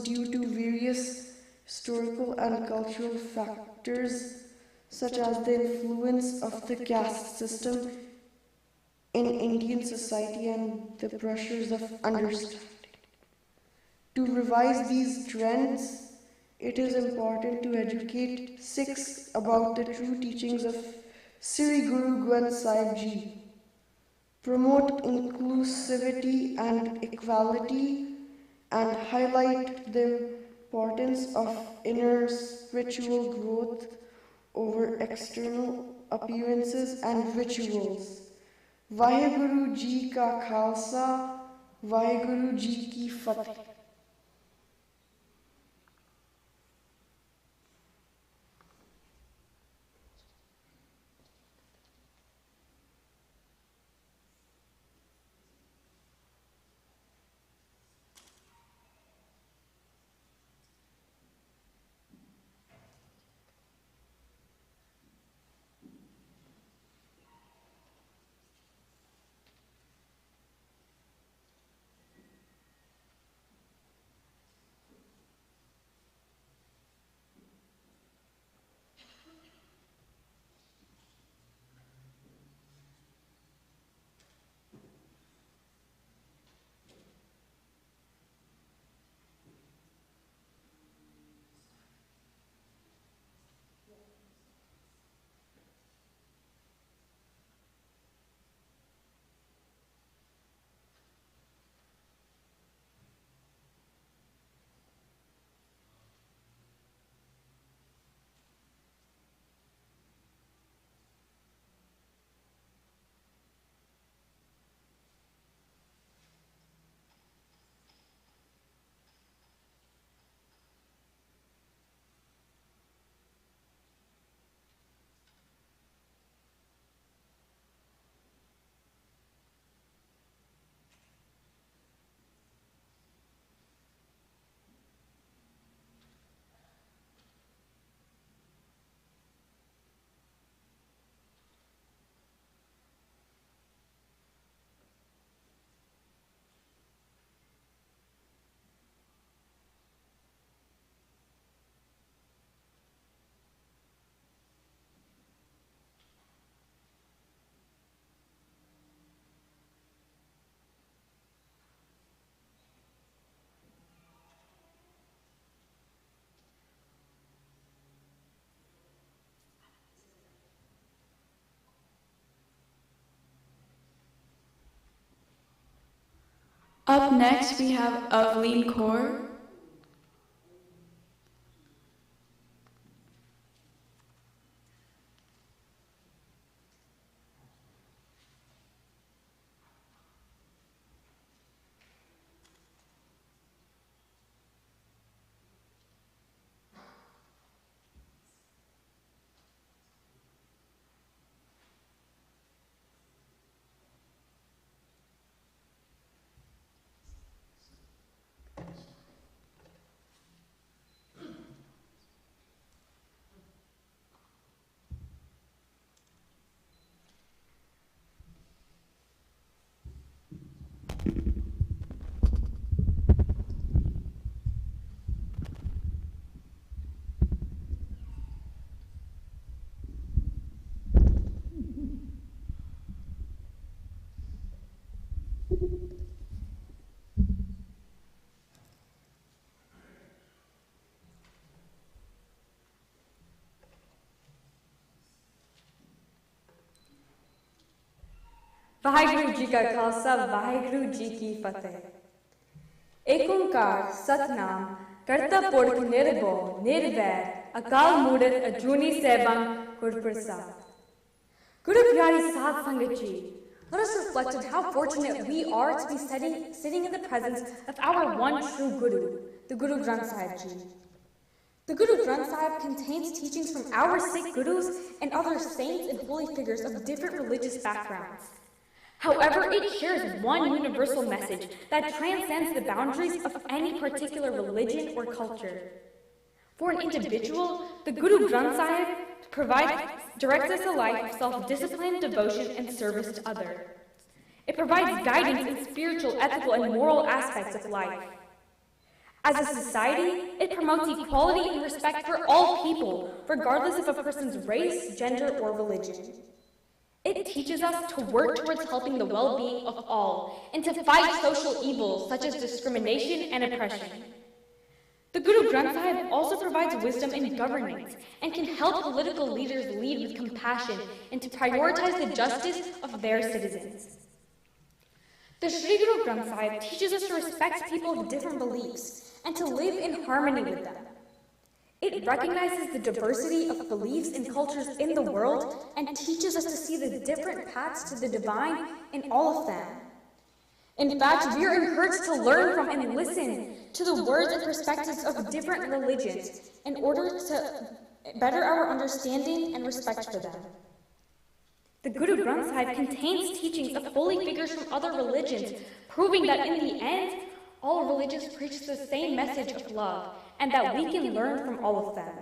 due to various historical and cultural factors, such as the influence of the caste system in Indian society and the pressures of understanding. To revise these trends, it is important to educate Sikhs about the true teachings of Sri Guru Granth Sahib Ji, promote inclusivity and equality, and highlight the importance of inner spiritual growth over external appearances and rituals. Vaheguru Ji Ka Khalsa, Vaheguru Ji Ki Fateh. Up next, we have Avleen Kaur. Waheguru ji ਕਾ ਖਾਲਸਾ ਵਾਹਿਗੁਰੂ ਜੀ ਕੀ ਫਤਿਹ। ਏਕ ਓੰਕਾਰ ਸਤਨਾਮ ਕਰਤਾ ਪੁਰਖ ਨਿਰਭਉ ਨਿਰਵੈਰ ਅਕਾਲ ਮੂਰਤ ਅਜੂਨੀ ਸੈਭੰ ਗੁਰ ਪ੍ਰਸਾਦ। Guru Pyari Sat Sangat Ji, let us reflect on how fortunate we are to be sitting in the presence of our one true Guru, the Guru Granth Sahib Ji. The Guru Granth Sahib contains teachings from our Sikh Gurus and other saints and holy figures of different religious backgrounds. However, it shares one universal message that transcends the boundaries of any particular religion or culture. For an individual, the Guru Granth Sahib directs us a life of self-discipline, devotion, and service to others. It provides guidance in spiritual, ethical, and moral aspects of life. As a society, it promotes equality and respect for all people, regardless of a person's race, gender, or religion. It teaches us to work towards helping the well-being of all, and to fight social evils such as discrimination and oppression. The Guru Granth Sahib also provides wisdom in governance and can help political leaders lead with compassion and to prioritize the justice of their citizens. The Sri Guru Granth Sahib teaches us to respect people of different beliefs and to live in harmony with them. It recognizes the diversity of beliefs and cultures in the world and teaches us to see the different paths to the divine in all of them. In fact, we are encouraged to learn from and listen to the words and perspectives of different religions in order to better our understanding and respect for them. The Guru Granth Sahib contains teachings of holy figures from other religions, proving that in the end, all religions preach the same message of love, and that we can learn from all of them.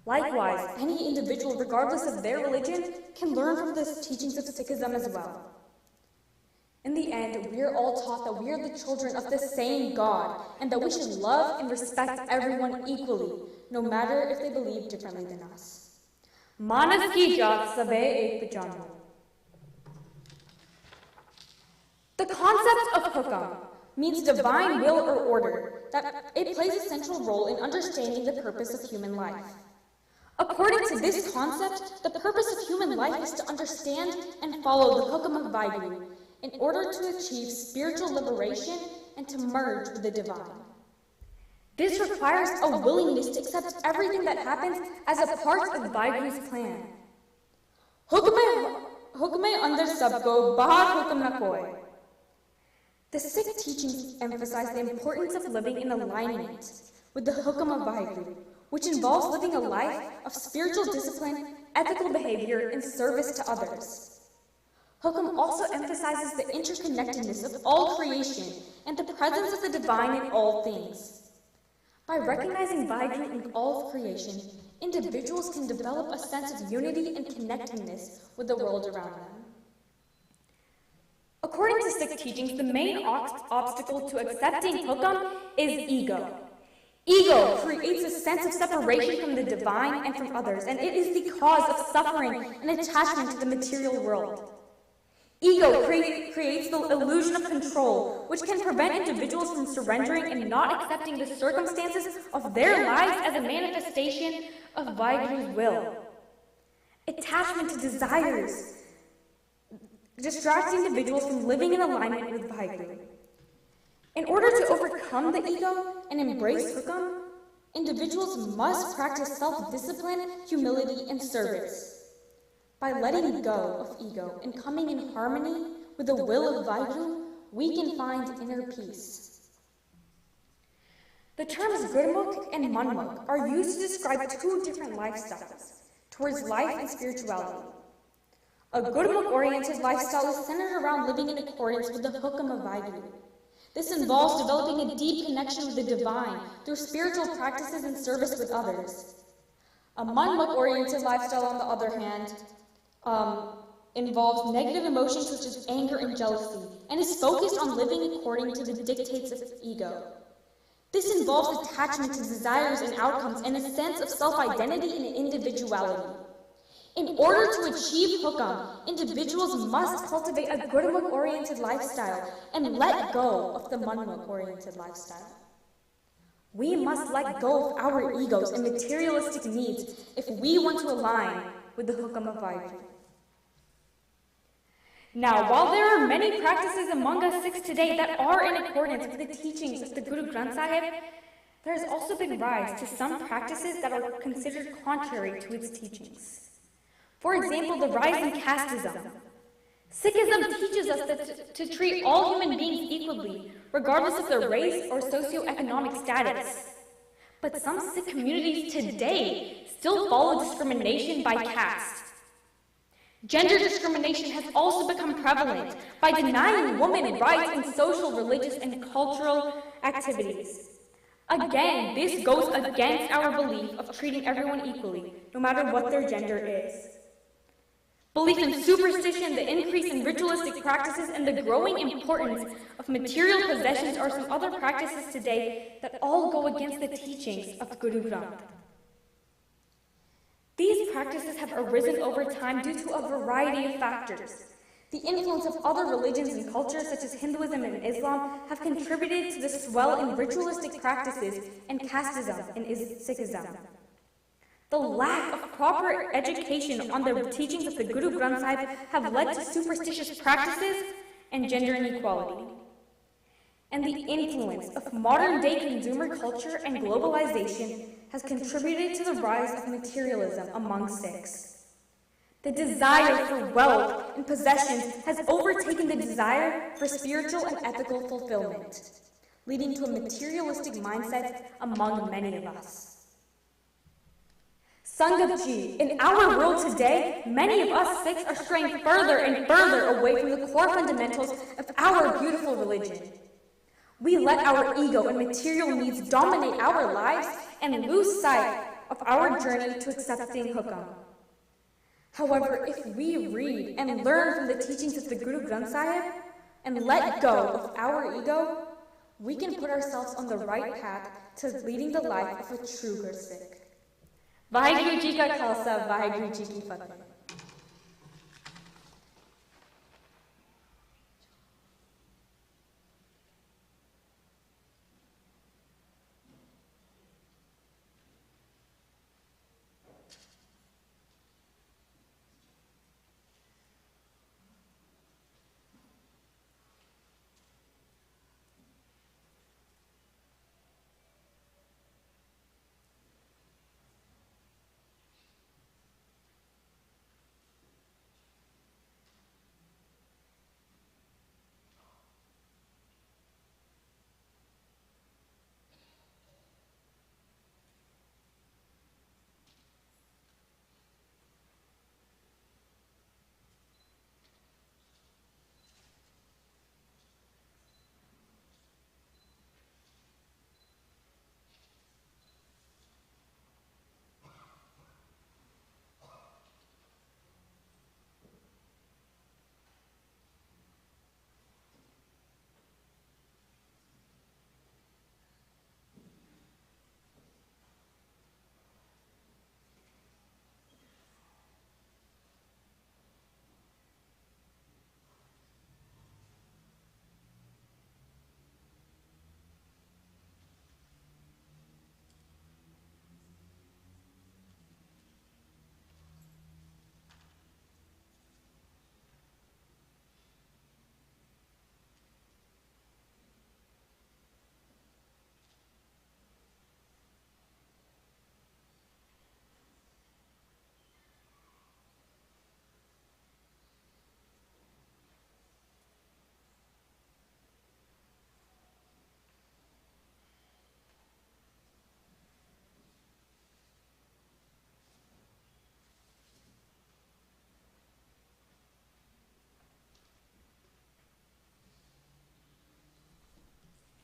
Likewise, any individual, regardless of their religion, can learn from the teachings of Sikhism as well. In the end, we are all taught that we are the children of the same God, and that we should love and respect everyone equally, no matter if they believe differently than us. Manas ki jaat sabe ek pehchano. The concept of hukam means divine will or order, that it plays a central role in understanding the purpose of human life. According to this concept, the purpose of human life is to understand and follow the hukam of Vaheguru, in order to achieve spiritual liberation and to merge with the divine. This requires a willingness to accept everything that happens as a part of Vaheguru's plan. Hukme andar sabko, bahar hukum na koi. The Sikh teachings emphasize the importance of living in alignment with the hukam of Vaheguru, which involves living a life of spiritual discipline, ethical behavior, and service to others. Hukam also emphasizes the interconnectedness of all creation and the presence of the divine in all things. By recognizing Vaheguru in all of creation, individuals can develop a sense of unity and connectedness with the world around them. According to Sikh teachings, the main obstacle to accepting hukam is ego. Ego creates a sense of separation from the divine and from others, and it is the cause of suffering and attachment to the material world. Ego creates the illusion of control, which can prevent individuals from surrendering and not accepting the circumstances of their lives as a manifestation of Vaheguru's will. Attachment to desires distracts individuals from living in alignment with Vaheguru. In order to overcome the ego and embrace hukam, individuals must practice self-discipline, humility, and service. By letting go of ego and coming in harmony with the will of Vaheguru, we can find inner peace. The terms Gurmukh and Manmukh are used to describe two different lifestyles towards life and spirituality. A Gurmukh-oriented lifestyle is centered around living in accordance with the hukam of Vaheguru. This involves developing a deep connection with the divine through spiritual practices and service with others. A Manmukh-oriented lifestyle, on the other hand, involves negative emotions such as anger and jealousy, and is focused on living according to the dictates of ego. This involves attachment to desires and outcomes and a sense of self-identity and individuality. In order to achieve hukam, individuals must cultivate a Gurmukh-oriented lifestyle and let go of the Manmukh-oriented lifestyle. We must let go of our egos and materialistic needs if we want to align with the hukam of Vaheguru. Now, while there are many practices among us Sikhs today that are in accordance with the teachings of the Guru Granth Sahib, there has also been rise to some practices that are considered contrary to its teachings. For example, the rise in casteism. Sikhism teaches us that to treat all human beings equally, regardless of their race or socioeconomic status. But some Sikh communities today still follow discrimination by caste. Gender discrimination has also become prevalent by denying women rights in social, religious, and cultural activities. Again, this goes against our belief of treating everyone equally, no matter what their gender is. Belief in superstition, the increase in ritualistic practices, and the growing importance of material possessions are some other practices today that all go against the teachings of Guru Granth. These practices have arisen over time due to a variety of factors. The influence of other religions and cultures, such as Hinduism and Islam, have contributed to the swell in ritualistic practices and casteism in Sikhism. The lack of proper education on the teachings of the Guru Granth Sahib have led to superstitious practices and gender inequality. And the influence of modern-day consumer culture and globalization has contributed to the rise of materialism among Sikhs. The desire for wealth and possessions has overtaken the desire for spiritual and ethical fulfillment, leading to a materialistic mindset among many of us. Sangatji, in our world today, many of us Sikhs are straying further and further away from the core fundamentals of our beautiful religion. We let our ego and material needs dominate our lives and lose sight of our journey to accepting hukam. However, if we read and learn from the teachings of the Guru Granth Sahib and let go of our ego, we can put ourselves on the right path to leading the life of a true Gursikh. Vaheguru Ji Ka Khalsa, Vaheguru Ji Ki Fateh.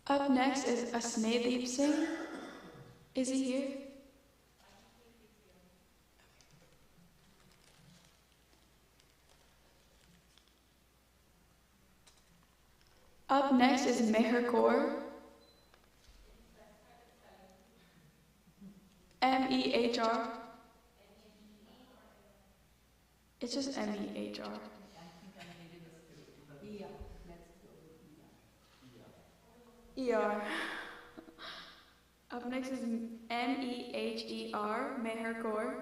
Up next is Asnedeep Singh. Is he here? Up next is Meher Kaur. M-E-H-R. It's just M-E-H-R. E-R. Up next is M-E-H-E-R, Meher Kaur.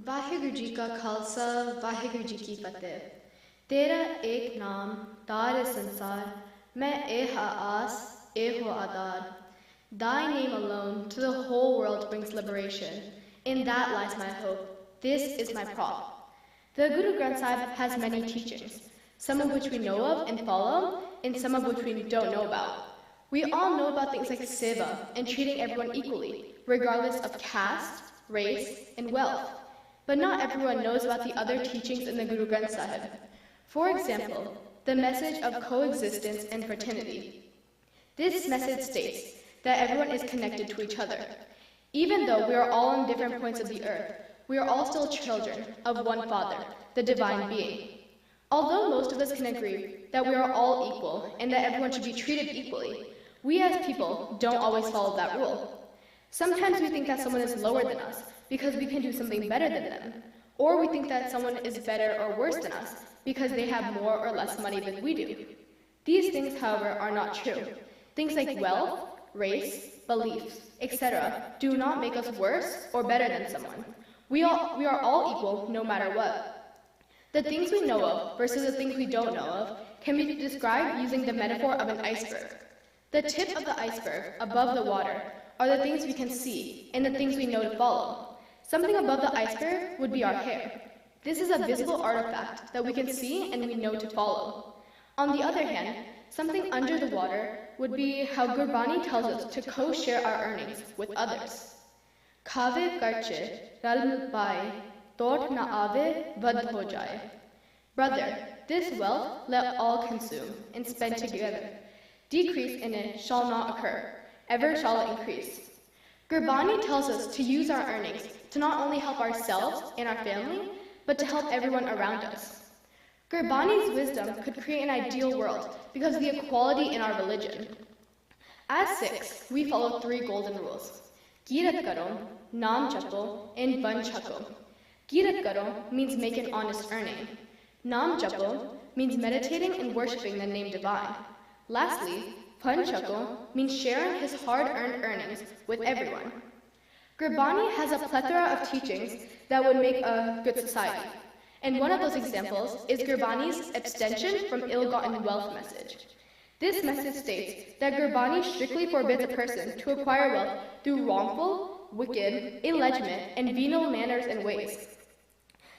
Waheguru ji का खालसा वाहिगुरु जी की फतेह। तेरा एक नाम तारे संसार, मैं एहा आस एहो आधार। Thy name alone to the whole world brings liberation. In that lies my hope. This is my prop. The Guru Granth Sahib has many teachings, some of which we know of and follow, and some of which we don't know about. We all know about things like seva and treating everyone equally, regardless of caste, race, and wealth. But not everyone knows about the other teachings in the Guru Granth Sahib. For example, the message of coexistence and fraternity. This message states that everyone is connected to each other. Even though we are all on different points of the earth, we are all still children of one Father, the Divine Being. Although most of us can agree that we are all equal and that everyone should be treated equally, we as people don't always follow that rule. Sometimes we think that someone is lower than us because we can do something better than them, or we think that someone is better or worse than us because they have more or less money than we do. These things, however, are not true. Things like wealth, race, beliefs, etc. do not make us worse or better than someone. We are all equal no matter what. The things we know of versus the things we don't know of can be described using the metaphor of an iceberg. The tip of the iceberg, above the water, are the things we can see and the things we know to follow. Something above the iceberg would be our hair. This is a visible artifact that we can see and we know to follow. On the other hand, something under the water would be how Gurbani tells us to co-share our earnings with others. Khave karche ral pai tot na ave vad ho jaye. Brother, this wealth let all consume and spend together. Decrease in it shall not occur, ever shall it increase. Gurbani tells us to use our earnings to not only help ourselves and our family, but to help everyone around us. Gurbani's wisdom could create an ideal world because of the equality in our religion. As Sikhs, we follow 3 golden rules: Kirat karo, Naam japo, and Ban chako. Kirat karo means make an honest earning. Naam japo means meditating and worshipping the name divine. Lastly, Ban chako means sharing his hard-earned earnings with everyone. Gurbani has a plethora of teachings that would make a good society. And one of those examples is Gurbani's abstention from ill-gotten wealth message. This message states that Gurbani strictly forbids a person to acquire wealth through wrongful, wicked, illegitimate, and venal manners and ways.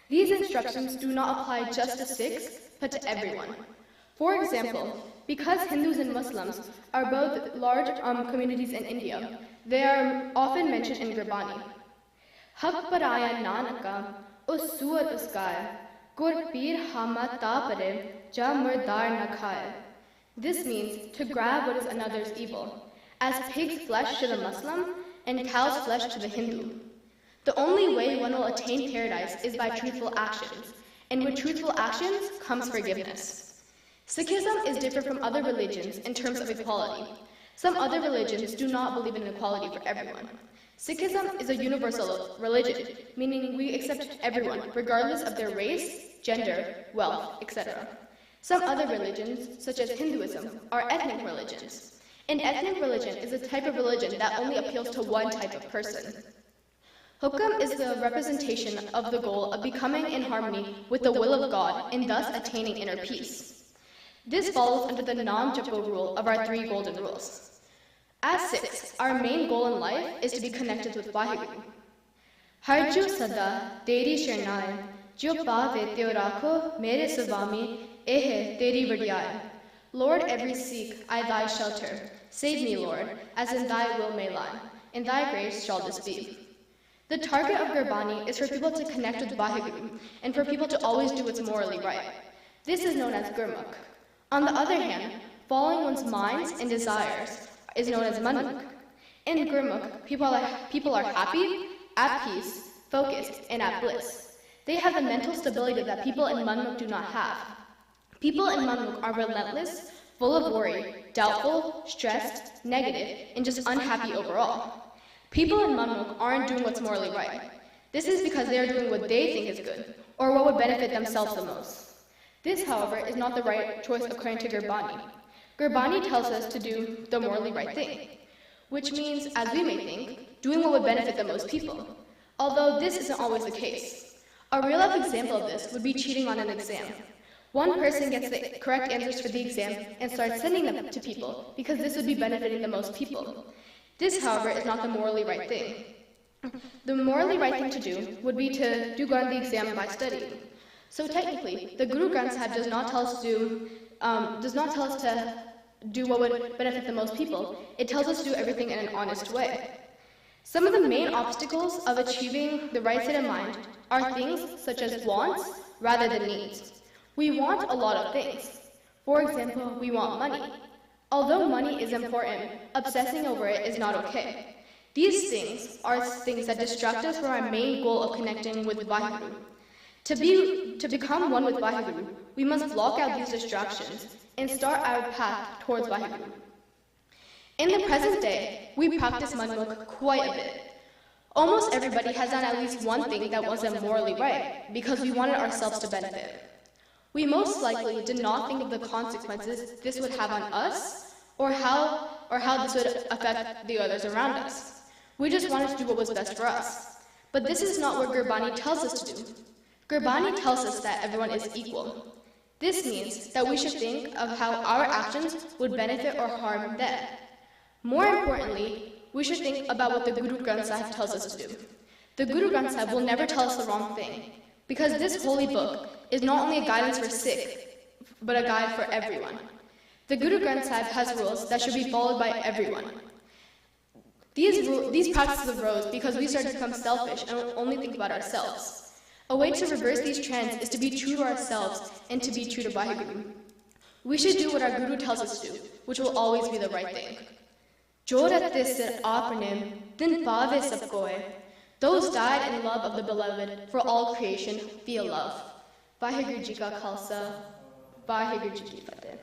These instructions do not apply just to Sikhs, but to everyone. For example, because Hindus and Muslims are both large communities in India, they are often mentioned in Gurbani. Haq paraya nanaka us suar uskaya, gur pir hama tapare, ja murdar na khaye. This means to grab what is another's evil, as pig's flesh to the Muslim and cow's flesh to the Hindu. The only way one will attain paradise is by truthful actions, and with truthful actions comes forgiveness. Sikhism is different from other religions in terms of equality. Some other religions do not believe in equality for everyone. Sikhism is a universal religion, meaning we accept everyone, regardless of their race, gender, wealth, etc. Some other religions, such as Hinduism, are ethnic religions. An ethnic religion is a type of religion that only appeals to one type of person. Hukam is the representation of the goal of becoming in harmony with the will of God and thus attaining inner peace. This follows under the Naam Japo rule of our 3 golden rules. As Sikhs, our main goal in life is to be connected with Vaheguru. Harju sada teri sharnai, jo paave teo rakho mere swami, ehe teri vadiyai. Lord, every Sikh, I thy shelter. Save me, Lord, as in thy will may lie. In thy grace shall this be. The target of Gurbani is for people to connect with Vaheguru and for people to always do what's morally right. This is known as Gurmukh. On the other hand, following one's minds and desires is known as Manmukh. In Gurmukh, people are happy, at peace, focused, and at bliss. They have the mental stability that people in Manmukh do not have. People in Manmukh are relentless, full of worry, doubtful, stressed, negative, and just unhappy overall. People in Manmukh aren't doing what's morally right. This is because they are doing what they think is good, or what would benefit themselves the most. This, however, is not the right choice according to Gurbani. Gurbani tells us to do the morally right thing, which means, as we may think, doing what would benefit the most people. Although this isn't always the case. A real-life example of this would be cheating on an exam. One person gets the correct answers for the exam and starts sending them to people because this would be benefiting the most people. This, however, is not the morally right thing. The morally right thing to do would be to do good on the exam by studying. So technically, the Guru Granth Sahib does not tell us to do what would benefit the most people. It tells us to do everything in an honest way. Some of the main obstacles of achieving the right state of mind are things such as wants rather than needs. We want a lot of things. For example, we want money. Although money is important, obsessing over it is not okay. These things are things that distract us from our main goal of connecting with Vaheguru. To become one with Vaheguru, we must block out these distractions and start our path towards Vaheguru. In the present day, we practice Manmukh quite a bit. Almost everybody has done at least one thing that wasn't morally right, because we wanted ourselves to benefit. We most likely did not think of the consequences this would have on us, or how this would affect the others around us. We just wanted to do what was best for us. But this is not what Gurbani tells us to do. Gurbani tells us that everyone is equal. This means that we should think of how our actions would benefit or harm them. More importantly, we should think about what the Guru Granth Sahib tells us to do. The Guru Granth Sahib will never tell us the wrong thing, because this holy book is not only a guidance for Sikh, but a guide for everyone. The Guru Granth Sahib has rules that should be followed by everyone. These practices arose because we started to become selfish and only think about ourselves. A way to reverse these trends is to be true to ourselves and to be true to Vaheguru. We should do what our Guru tells us to do, which will always be the right thing. Jo ratte sir aapne din paave sab koe. Those died in love of the beloved, for all creation feel love. Vaheguru Ji Ka Khalsa, Vaheguru Ji Ki Fateh.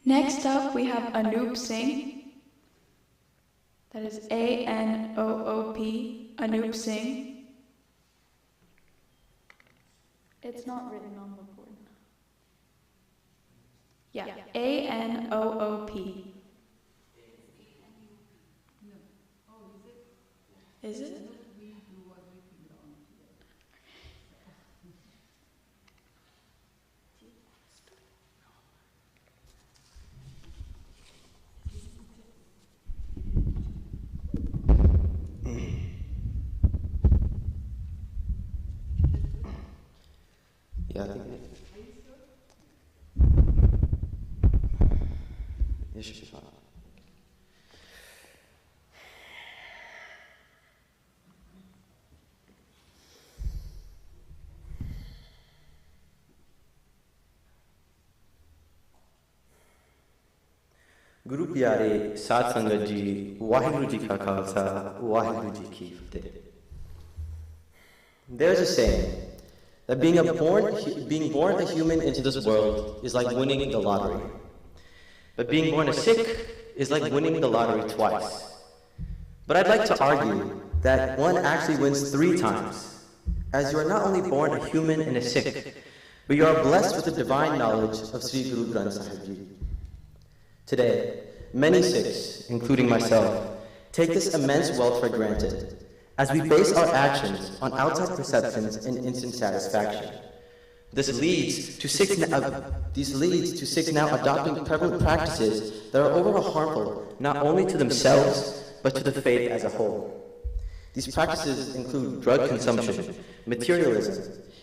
Next up, we have Anoop Singh. That is A-N-O-O-P, Anoop Singh. It's not written on the board. Yeah, A-N-O-O-P. Is it? Yeah, I think it should be fine. ਗੁਰੂ ਪਿਆਰੇ ਸਾਧ ਸੰਗਤ ਜੀ ਵਾਹਿਗੁਰੂ ਜੀ ਕਾ ਖਾਲਸਾ ਵਾਹਿਗੁਰੂ ਜੀ ਕੀ ਫਤਿਹ There's a saying that being born a human into this world is like winning the lottery. But being born a Sikh is like winning the lottery twice. But I'd like to argue that one actually wins 3 times, as you are not only born a human and a Sikh, but you are blessed with the divine knowledge of Sri Guru Granth Sahib Ji. Today, many Sikhs, including myself, take this immense wealth for granted, as we base our actions on outside perceptions and instant satisfaction. This leads to Sikhs now adopting prevalent practices that are overall harmful not only to themselves, but to the faith as a whole. These practices include drug consumption, materialism,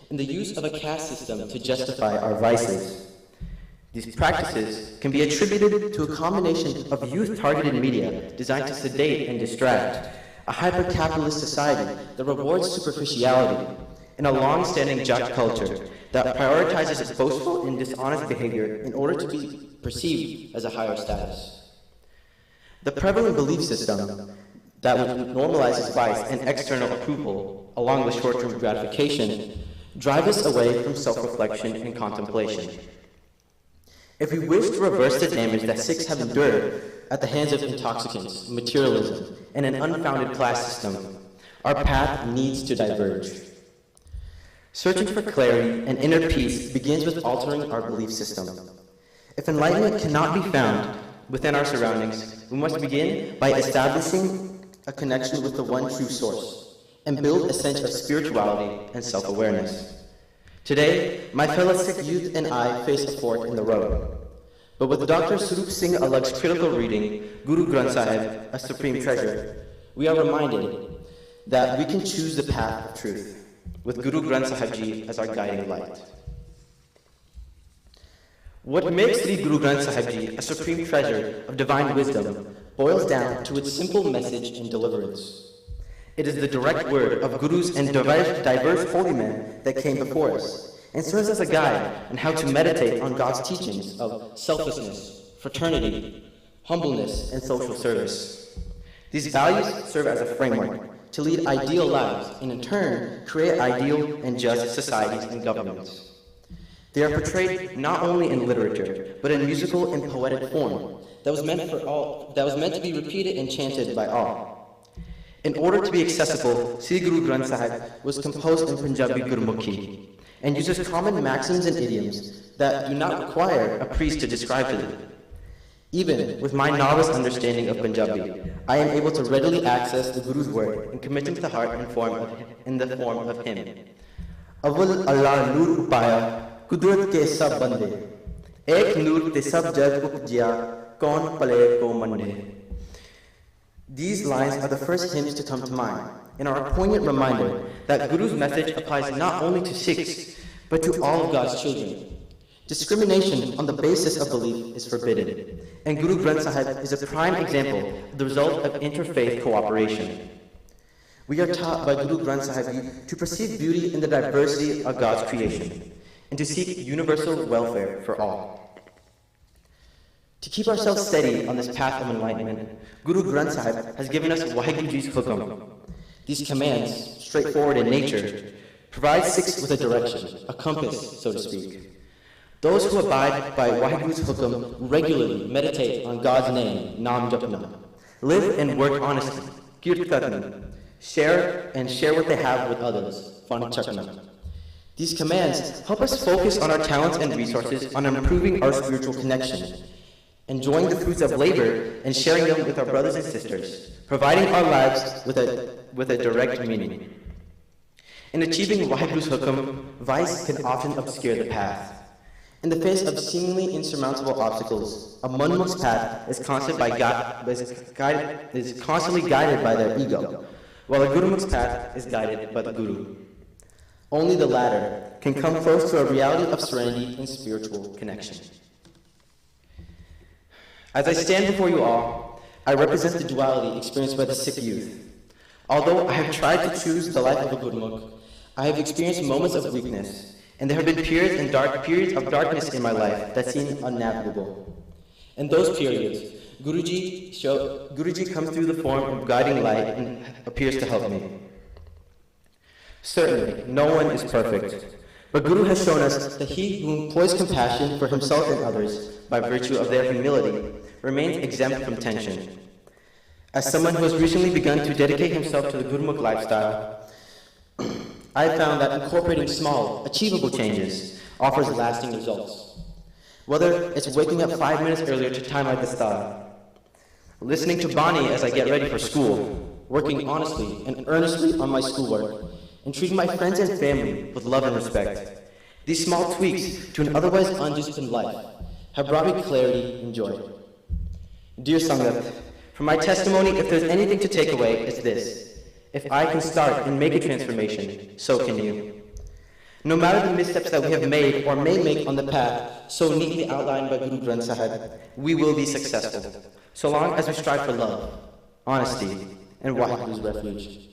and the use of a caste system to justify our vices. These practices can be attributed to a combination of youth-targeted media designed to sedate and distract, a hyper-capitalist society that rewards superficiality, and a long-standing Jat culture that prioritizes boastful and dishonest behavior in order to be perceived as a higher status. The prevalent belief system that normalizes vice and external approval, along with short-term gratification, drive us away from self-reflection and contemplation. If we wish to reverse the damage that Sikhs have endured at the hands of intoxicants, materialism, and an unfounded class system, our path needs to diverge. Searching for clarity and inner peace begins with altering our belief system. If enlightenment cannot be found within our surroundings, we must begin by establishing a connection with the one true source and build a sense of spirituality and self-awareness. Today, my fellow Sikh youth and I face a fork in the road. But with Dr. Swarup Singh Alag's critical reading, Guru Granth Sahib, a supreme treasure, we are reminded that we can choose the path of truth, with Guru Granth Sahib Ji as our guiding light. What makes Sri Guru Granth Sahib Ji a supreme treasure of divine wisdom boils down to its simple message and deliverance. It is the direct word of gurus and diverse holy men that came before us, and serves as a guide on how to meditate on God's teachings of selflessness, fraternity, humbleness, and social service. These values serve as a framework to lead ideal lives and in turn create ideal and just societies and governments. They are portrayed not only in literature, but in musical and poetic form that was meant to be repeated and chanted by all. In order to be accessible, Sri Guru Granth Sahib was composed in Punjabi Gurmukhi and uses common maxims and idioms that do not require a priest to describe to them. Even with my novice understanding of Punjabi, I am able to readily access the Guru's word and commit them to the heart in the form of hymn. Awal Allah Noor Upaya, Kudrat ke sab bande, Ek Noor te sab jag upjya, Kaun pale ko mande. These lines are the first hymns to come to mind, and are a poignant reminder that Guru's message applies not only to Sikhs, but to all of God's children. Discrimination on the basis of belief is forbidden, and Guru Granth Sahib is a prime example of the result of interfaith cooperation. We are taught by Guru Granth Sahib to perceive beauty in the diversity of God's creation, and to seek universal welfare for all. To keep ourselves steady on this path of enlightenment, Guru Granth Sahib has given us Waheguru Ji's Hukam. These commands, straightforward in nature, provide Sikhs with a direction, a compass, so to speak. Those who abide by Waheguru's Hukam regularly meditate on God's name, Nam Japna, live and work honestly, Kirtan, share what they have with others, Fan Chakna. These commands help us focus on our talents and resources on improving our spiritual connection, enjoying the fruits of labor and sharing them with our brothers and sisters, providing our lives with a direct meaning. In achieving Waheguru's Hukam, vice can often obscure the path. In the face of seemingly insurmountable obstacles, a Manmukh's path is constantly guided by their ego, while a Gurumukh's path is guided by the Guru. Only the latter can come close to a reality of serenity and spiritual connection. As I stand before you all, I represent the duality experienced by the Sikh youth. Although I have tried to choose the life of a Gurmukh, I have experienced moments of weakness, and there have been periods of darkness in my life that seem unnavigable. In those periods, Guruji comes through the form of guiding light and appears to help me. Certainly, no one is perfect, but Guru has shown us that he who employs compassion for himself and others by virtue of their humility remains exempt from tension. As someone who has recently begun to dedicate himself to the Gurmukh lifestyle, I have found that incorporating small, achievable changes offers lasting results. Whether it's waking up 5 minutes earlier to time my dastar, listening to Bani as I get ready for school, working honestly and earnestly on my schoolwork, and treating my friends and family with love and respect. These small tweaks to an otherwise undisciplined life have brought me clarity and joy. Dear Sangat, from my testimony, if there's anything to take away, it's this. If I can start and make a transformation, so can you. No matter the missteps that we have made or may make on the path so neatly outlined by Guru Granth Sahib, we will be successful, so long as we strive for love, honesty, and Waheguru's refuge.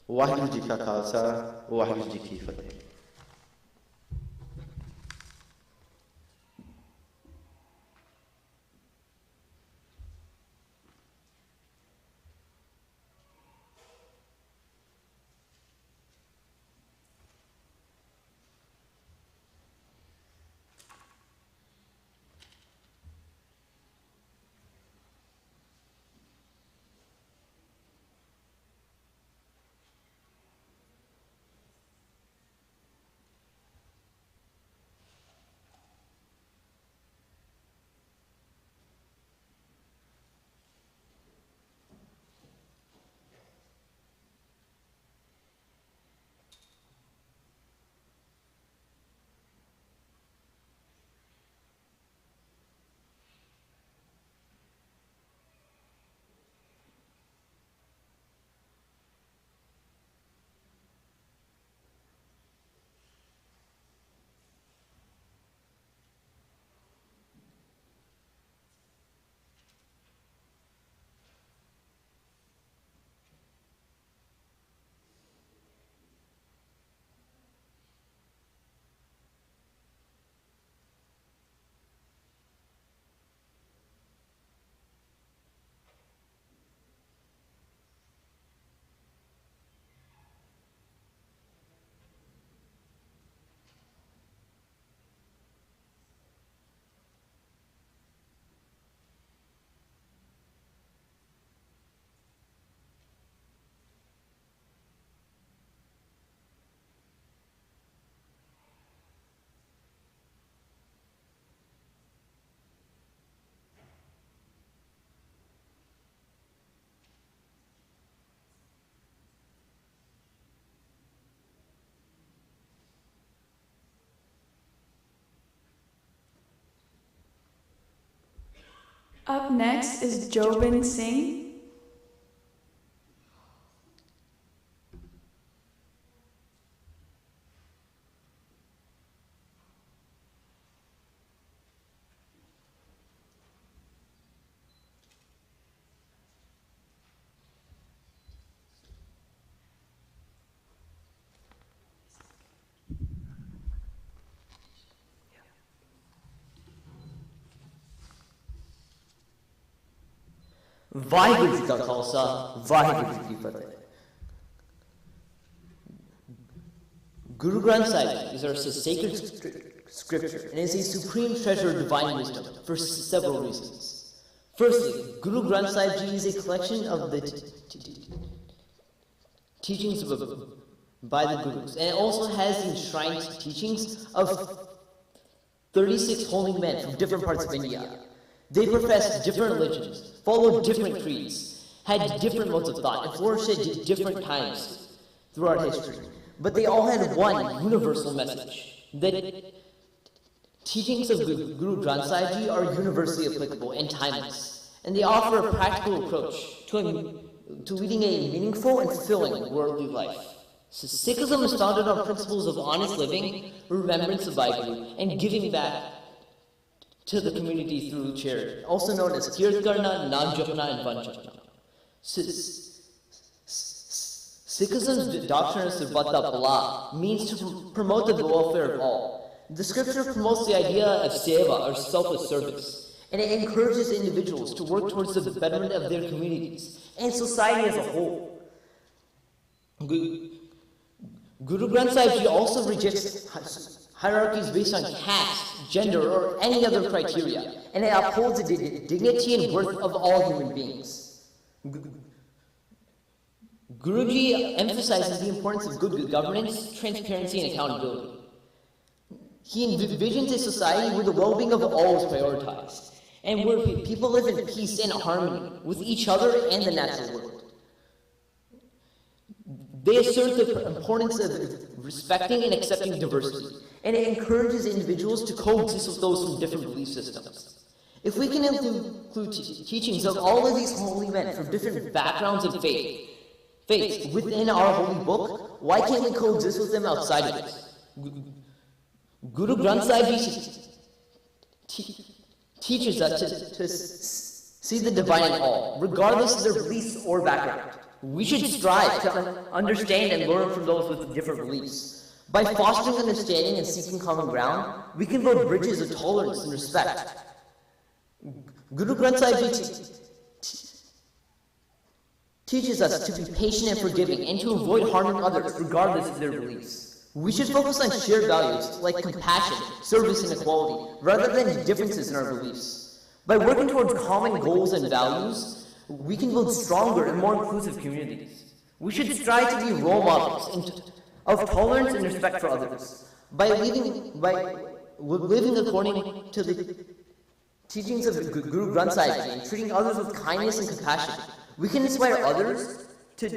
Waheguru Ji Ka Khalsa, Waheguru Ji Ki Fateh. Up next is Jobin Singh. Vaheguru Ji Ka Khalsa, Vaheguru Ji Ki Fateh. Guru Granth Sahib is our sacred scripture and is a supreme treasure of divine wisdom for several reasons. Firstly, Guru Granth Sahib Ji is a collection of the teachings by the Gurus, and it also has enshrined teachings of 36 holy men from different parts of India. They professed different religions, followed different creeds, had different modes of thought, and flourished at different times throughout history. But they all had one universal message. The teachings of Guru Granth Sahib Ji are universally applicable and timeless, and they offer a practical approach to leading a meaningful and fulfilling worldly life. So Sikhism is founded on principles of honest living, remembrance of Vaheguru, and giving back to the community through charity, also known as Kirt Karna, Naam Japna, and Van Japna. Sikhism's doctrine of Sarvata Bala means to promote the welfare of all. The scripture promotes the idea of seva, or selfless service, and it encourages individuals to work towards the betterment of their communities and society as a whole. Guru Granth Sahib Ji also rejects hierarchies based on caste, gender, or any other criteria, and it upholds the dignity and worth of all human beings. Guruji emphasizes the importance of good governance, transparency, and accountability. He envisions a society where the well-being of all is prioritized, and where people live in peace and harmony with each other and the natural world. They assert the importance of respecting and accepting diversity, and it encourages individuals to coexist with those from different belief systems. If we can include teachings of all of these holy men from different backgrounds and faiths within our holy book, why can't we coexist with them outside of it? Guru Granth Sahib Ji teaches us to see the divine in all, regardless of their beliefs or background. We should strive to understand and learn from those with different beliefs. By fostering understanding and seeking common ground, we can build bridges of tolerance and respect. Guru Granth Sahib Ji teaches us to be patient and forgiving and to avoid harming others regardless of their beliefs. We should focus on shared values like compassion, service, and equality, rather than differences in our beliefs. By working towards common goals and values, we can build stronger and more inclusive communities. We should strive to be role models of tolerance and respect for others. By living according to the teachings of Guru Granth Sahib Ji and treating others with kindness and compassion, we can inspire others to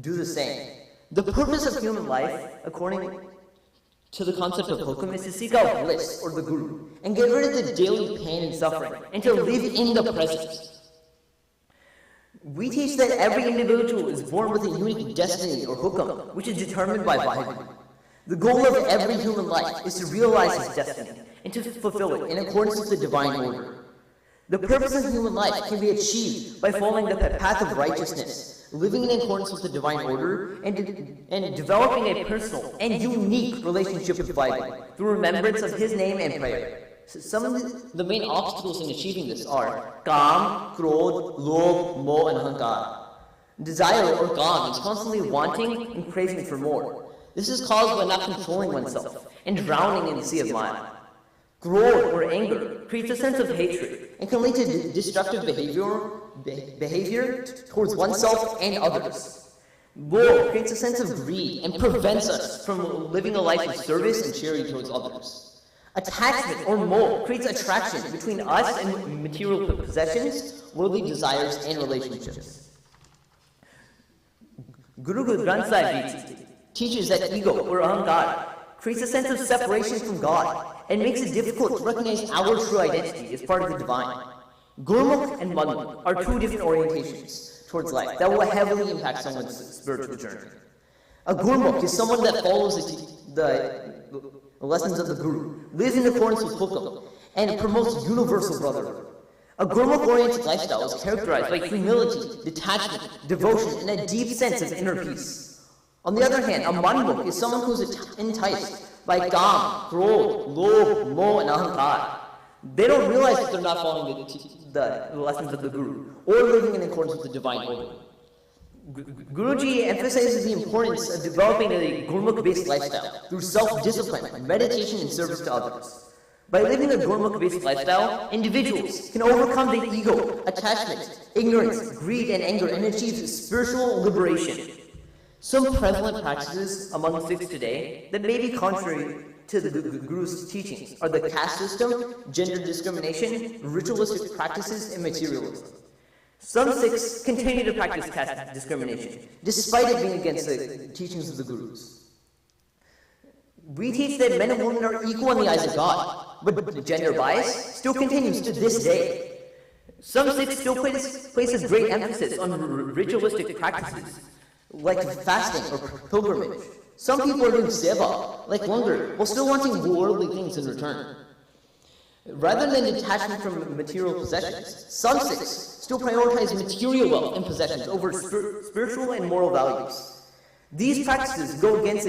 do the same. The purpose of human life, according to the concept of Hukam, is to seek out bliss, or the Guru, and get rid of the daily pain and suffering, and to live in the present. We teach that every individual is born with a unique destiny, or Hukam, which is determined by Vaheguru. The goal of every human life is to realize his destiny, and to fulfill it in accordance with the divine order. The purpose of human life can be achieved by following the path of righteousness, living in accordance with the divine order, and developing a personal and unique relationship with Vaheguru through remembrance of his name and prayer. Some of the main obstacles in achieving this are Kam, Krodh, Lobh, Moh, and Ahankar. Desire, or Kam, is constantly wanting and craving for more. This is caused by not controlling oneself and drowning in the sea of Maya. Krodh, or anger, creates a sense of hatred and can lead to destructive behavior towards oneself and others. Lobh creates a sense of greed and prevents us from living a life of service and charity towards others. Attachment, or Moh, creates attraction between us and material possessions, worldly desires, and relationships. Guru Granth Sahib Ji teaches that ego, or Ahankar, creates a sense of separation from God and makes it difficult to recognize our true identity as part of the divine. Gurmukh and Manmukh are two different orientations towards life that will heavily impact someone's spiritual journey. A Gurmukh is someone that follows the lessons of the Guru, lives in accordance with Hukam, and promotes universal brotherhood. A Gurmukh-oriented lifestyle is characterized by humility, detachment, devotion, and a deep sense of inner peace. On the other hand, a Manmukh is someone who is enticed by Kam, Krodh, Lobh, Moh, and Ahankar. They don't realize that they're not following the lessons of the Guru, or living in accordance with the divine order. Guruji emphasizes the importance of developing a Gurmukh-based lifestyle through self-discipline, meditation, and service to others. By living a Gurmukh-based lifestyle, individuals can overcome the ego, attachment, ignorance, greed, and anger, and achieve spiritual liberation. Some prevalent practices among Sikhs today that may be contrary to the Guru's teachings are the caste system, gender discrimination, ritualistic practices, and materialism. Some Sikhs continue to practice caste discrimination, despite it being against the teachings of the Gurus. We teach that men and women are equal in the eyes of God, but gender bias still continues to this day. Some Sikhs still place a great emphasis on ritualistic practices, like fasting or pilgrimage. Some people are doing seva, like langar, while still wanting worldly things in return. Rather than detachment from material possessions, some Sikhs still prioritize material wealth and possessions over spiritual and moral values. These practices go against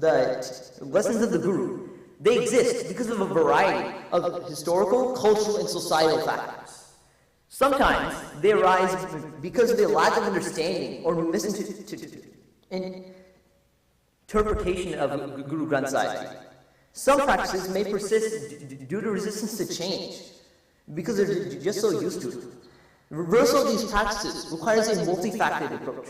the lessons of the Guru, They exist because of a variety of historical, cultural, and societal factors. Sometimes they arise because of the lack of understanding or misinterpretation of Guru Granth Sahib Ji. Some practices may persist due to resistance to change because they're just so used to it. Reversal of these practices requires a multifaceted approach.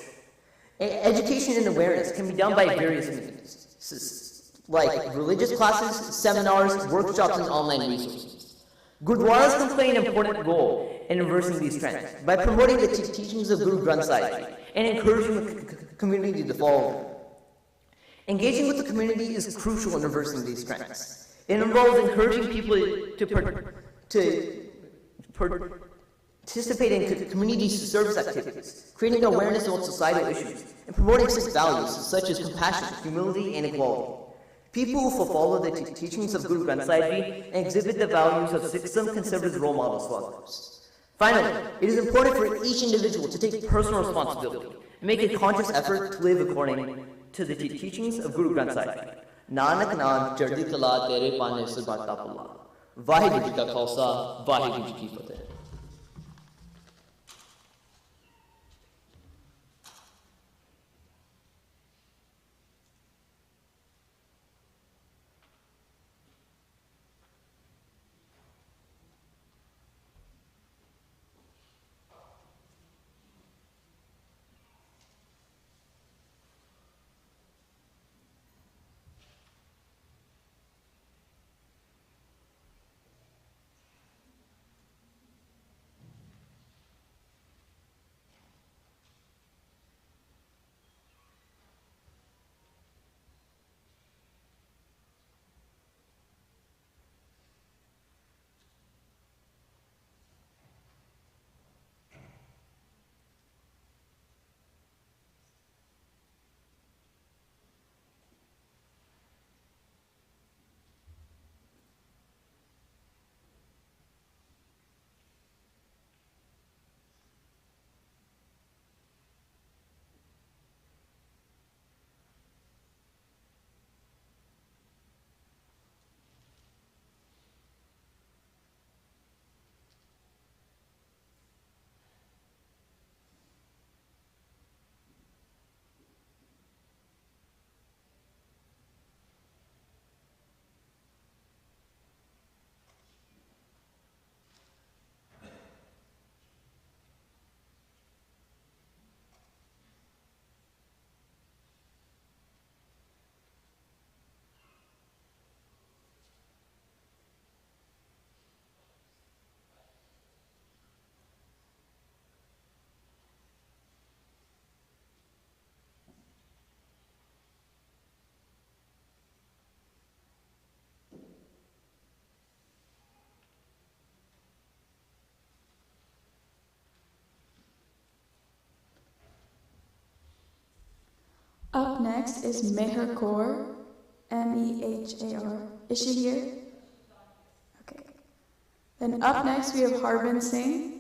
Education and awareness can be done by various means, like religious classes, seminars, workshops, and online resources. Gurdwaras can play an important role in reversing these trends by promoting the teachings of Guru Granth Sahib Ji and encouraging the community to follow them. Engaging with the community is crucial in reversing these trends. It involves encouraging people to participate in community service activities, creating awareness about societal issues, and promoting Sikh values such as compassion, humility, and equality. People who follow the teachings of Guru Granth Sahib Ji and exhibit the values of Sikhism can serve as role models for others. Finally, it is important for each individual to take personal responsibility and make a conscious effort to live according to the teachings of Guru Granth Sahib Ji. Nanak Naam Chardi Kala Tere Pane Surbata Palla. Vaheguru Ji Ka Khalsa, Vaheguru Ji Ki Fateh. Up next is Meher Kaur, M-E-H-A-R. Is she here? Okay. Then up next we have Harbin Singh.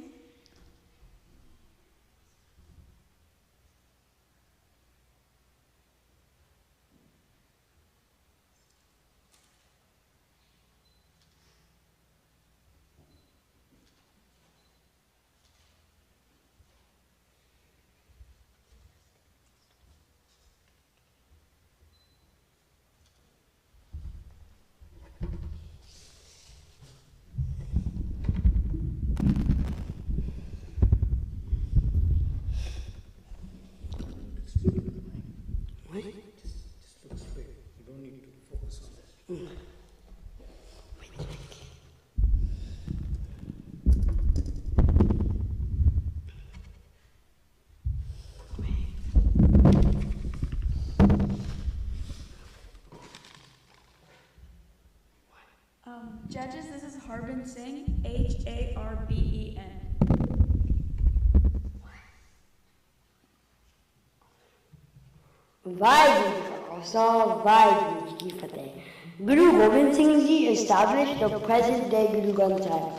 Judges, this is Harbin Singh, H-A-R-B-E-N. Vaheguru Ji Ki Fateh. Guru Gobind Singh Ji established the present-day Guru Granth Sahib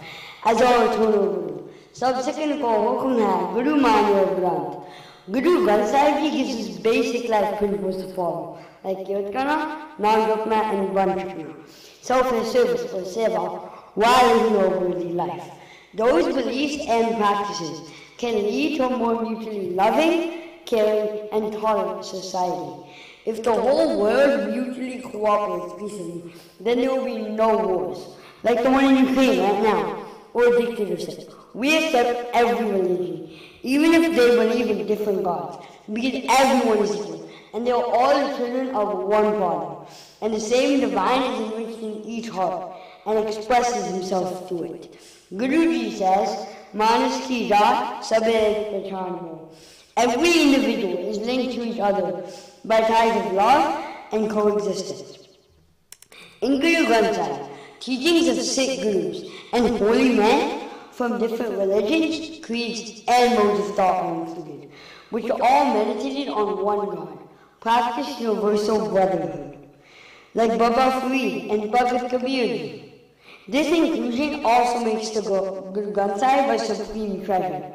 as our eternal Guru. Subsequent ko hukum hai Guru Mano Granth. Guru Granth Sahib Ji gives us basic life principles to follow. like kirtana, nagapna, and vanchana. Selfless service or seva, while living a worthy life. Those beliefs and practices can lead to a more mutually loving, caring, and tolerant society. If the whole world mutually cooperates peacefully, then there will be no wars, like the one in Ukraine right now, or dictatorship. We accept every religion, even if they believe in different gods, because everyone is equal, and they are all the children of one Father, and the same divine is enriched in each heart, and expresses himself through it. Guruji says, Manas ki jaat sabe ek pehchan ho. Every individual is linked to each other by ties of love and coexistence. In Guru Granth Sahib, teachings of Sikh gurus and holy men from different religions, creeds, and modes of thought are included, which are all meditated on one God, practice universal brotherhood, like Baba Farid and Bhagat Kabir. This inclusion also makes the Guru Granth Sahib a supreme treasure.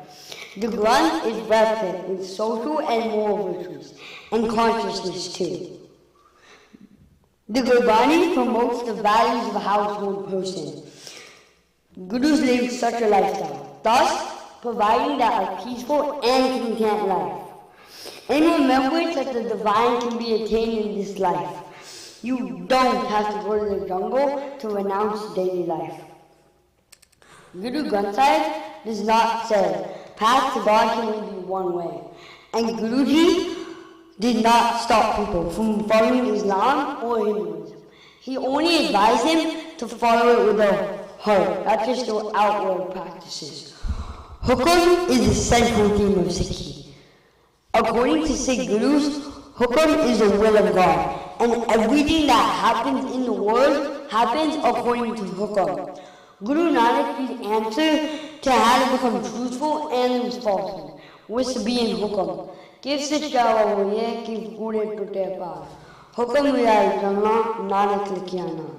The Granth is replete with social and moral virtues, and consciousness too. The Gurbani promotes the values of a household person. Gurus live such a lifestyle, thus providing that a peaceful and content life. In remembrance that the divine can be attained in this life, you don't have to go to the jungle to renounce daily life. Guru Granth Sahib does not say, path to God can only be one way. And Guruji did not stop people from following Islam or Hinduism. He only advised him to follow it with their heart, not just their outward practices. Hukum is the central theme of Sikhi. According to Sikh Gurus, Hukum is the will of God, and everything that happens in the world happens according to Hukum. Guru Nanak's answer to how to become truthful and falsehood was to be in Hukum. Give Sachara Hoye, give Pure Tute Pa. Hukum Rai Chalna, Nanak Likhya.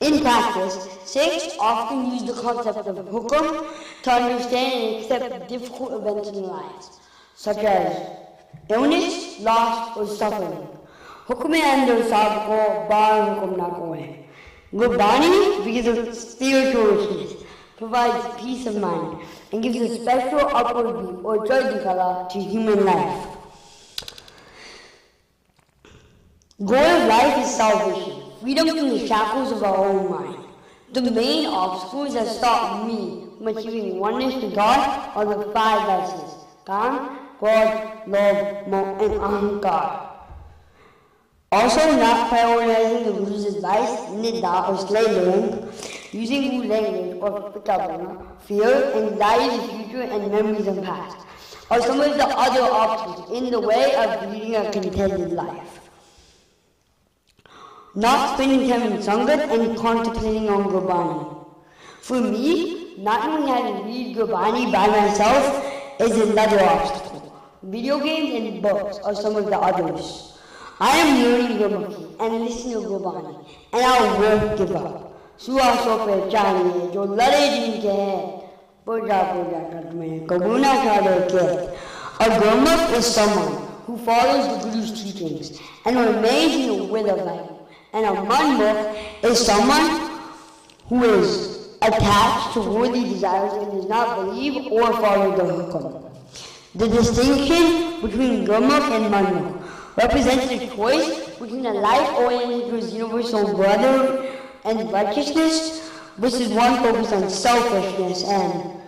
In practice, Sikhs often use the concept of Hukum to understand and accept difficult events in lives, such as illness, loss, or suffering. Hukum andar saab ko bar hukum na kohe. Gurbani, because of spiritual richness, provides peace of mind and gives a special upward beat or jadikala to human life. Goal of life is salvation, freedom from the shackles of our own mind. The main obstacles that stop me from achieving oneness with God are the 5 vices: Kam, Krodh, Lobh, Moh, and Ahankar. Also, not prioritizing the Guru's advice, nidda or slandering, using Guru language or pitabana, fear, anxiety of the future, and memories of the past are some of the other obstacles in the way of leading a contented life. Not spending time in Sangat and contemplating on Gurbani. For me, not knowing how to read Gurbani by myself is another obstacle. Video games and books are some of the others. I am learning Gurmukhi and listening to Gurbani, and I won't give up. Suha sope chaniye, jo lade din ke hai, puja kar mein, kabuna khade ke. A Gurmukh is someone who follows the Guru's teachings and remains in the will of life. And a Manmukh is someone who is attached to worldly desires and does not believe or follow the Hukum. The distinction between Gurmukh and Manmukh represents a choice between a life oriented towards universal brotherhood and righteousness versus one focused on selfishness and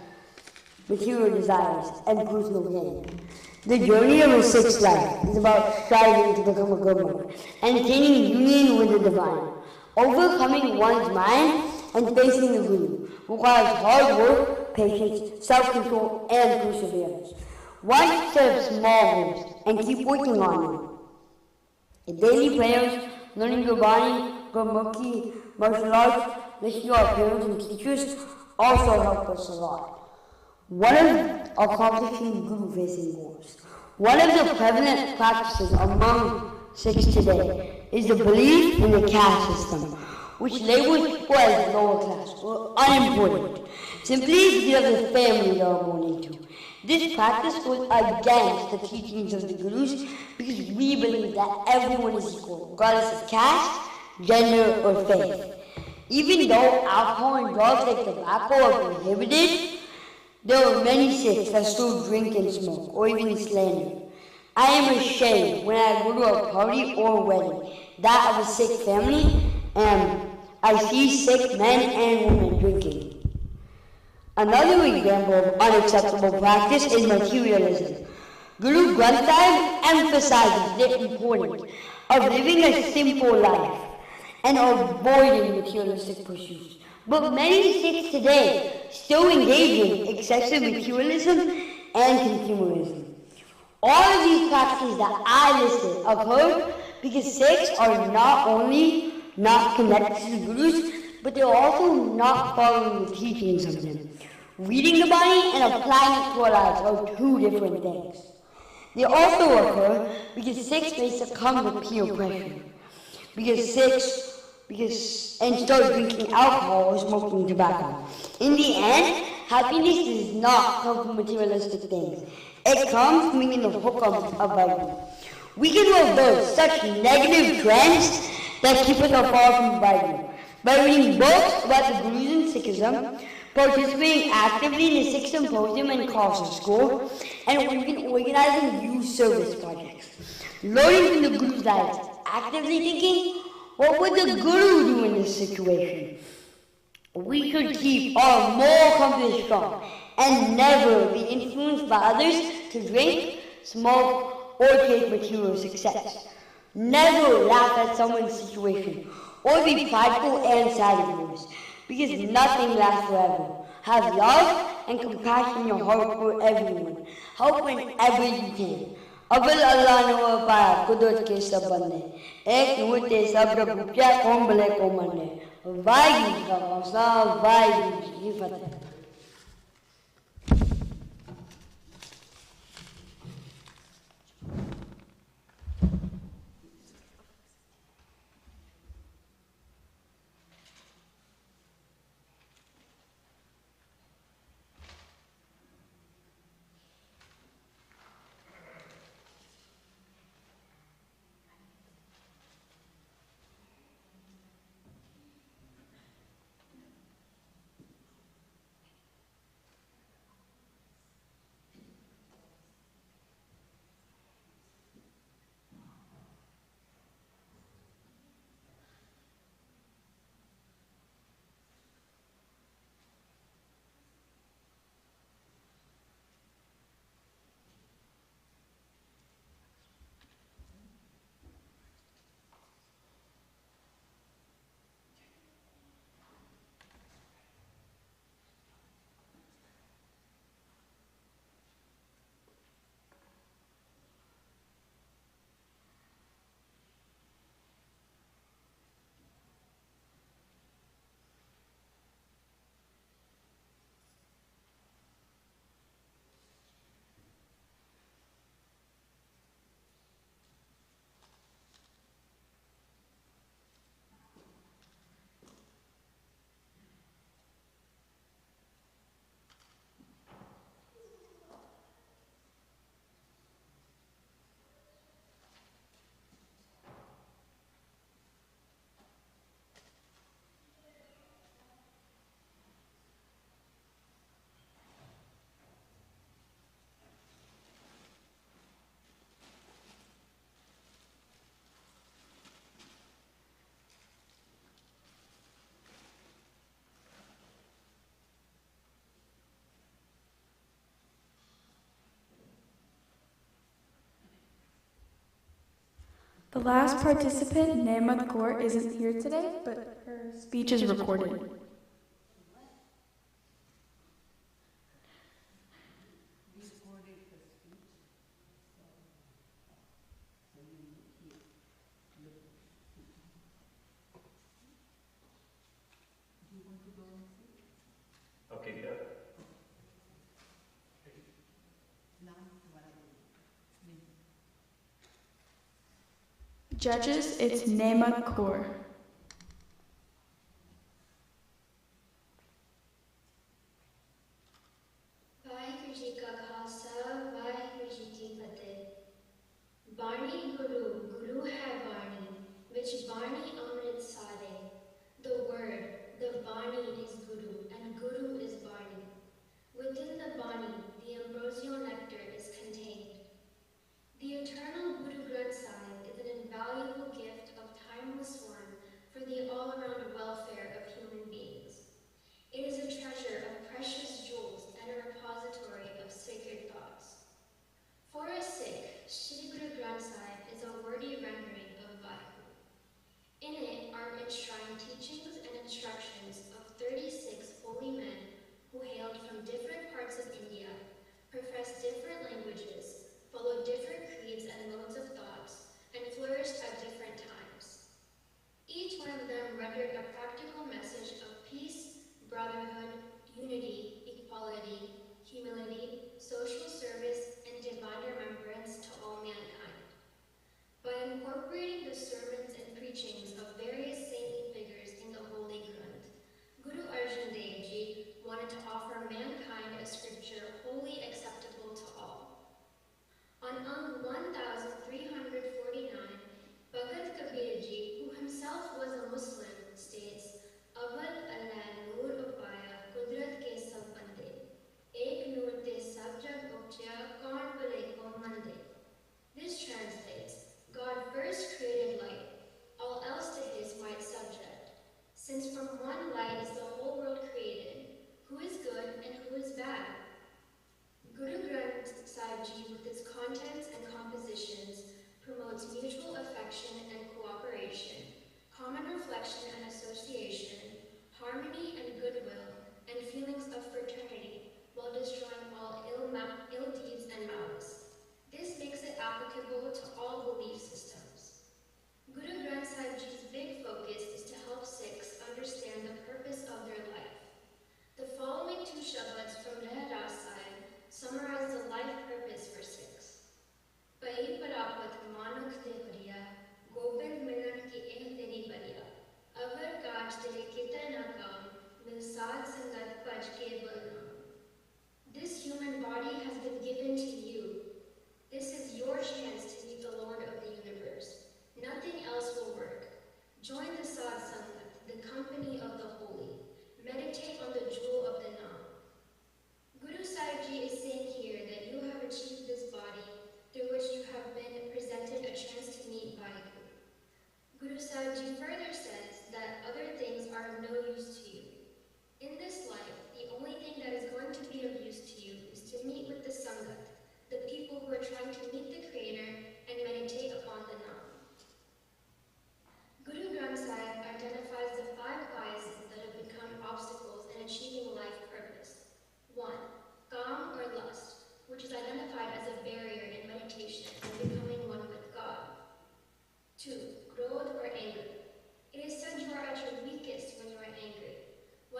material desires and personal gain. The journey of a Sikh's life is about striving to become a Gurmukh and attaining union with the divine. Overcoming one's mind and facing the Guru requires hard work, patience, self-control, and perseverance. One set small goals and keep working on them. The daily prayers, learning Gurbani, Gurmukhi, martial arts, listening to our parents and teachers also help us a lot. One of accomplishing Guru-facing goals. One of the prevalent practices among Sikhs today is the belief in the caste system, which labels people as lower class or unimportant, simply because of the family they are born into. This practice goes against the teachings of the Gurus because we believe that everyone is equal, regardless of caste, gender, or faith. Even though alcohol and drugs like tobacco are prohibited, there are many Sikhs that still drink and smoke, or even slander. I am ashamed when I go to a party or a wedding, that of a Sikh family, and I see Sikh men and women drinking. Another example of unacceptable practice is materialism. Guru Granth Sahib emphasizes the importance of living a simple life and avoiding materialistic pursuits. But many Sikhs today still engage in excessive materialism and consumerism. All of these practices that I listed occur because Sikhs are not only not connected to the Gurus, but they're also not following the teachings of them. Reading the Bani and applying it to our lives are two different things. They also occur because Sikhs may succumb to peer pressure. And start drinking alcohol or smoking tobacco. In the end, happiness does not come from materialistic things. It comes from being in the hukam of Vaigu. We can reverse such negative trends that keep us afar from Vaigu by reading books about the Gurus and Sikhism, participating actively in the Sikh Symposium and Khalsa School, and even organizing youth service projects. Learning from the Guru's lives, actively thinking, what would the Guru do in this situation? We should keep our moral compass strong and never be influenced by others to drink, smoke, or take material success. Never laugh at someone's situation or be prideful and satisfied because nothing lasts forever. Have love and compassion in your heart for everyone. Help whenever you can. अव्वल अल्लाह ने वो पाया कुदरत के सब बंदे एक नूते सब प्रभु क्या कौन भले को मने वाहिगुरू का खालसा वाहिगुरू जी की फतेह. The last participant, Nemat Kaur, isn't here today, but her speech is recorded. Okay, good. Judges, it's Nemat Kaur. Waheguru ji का Khalsa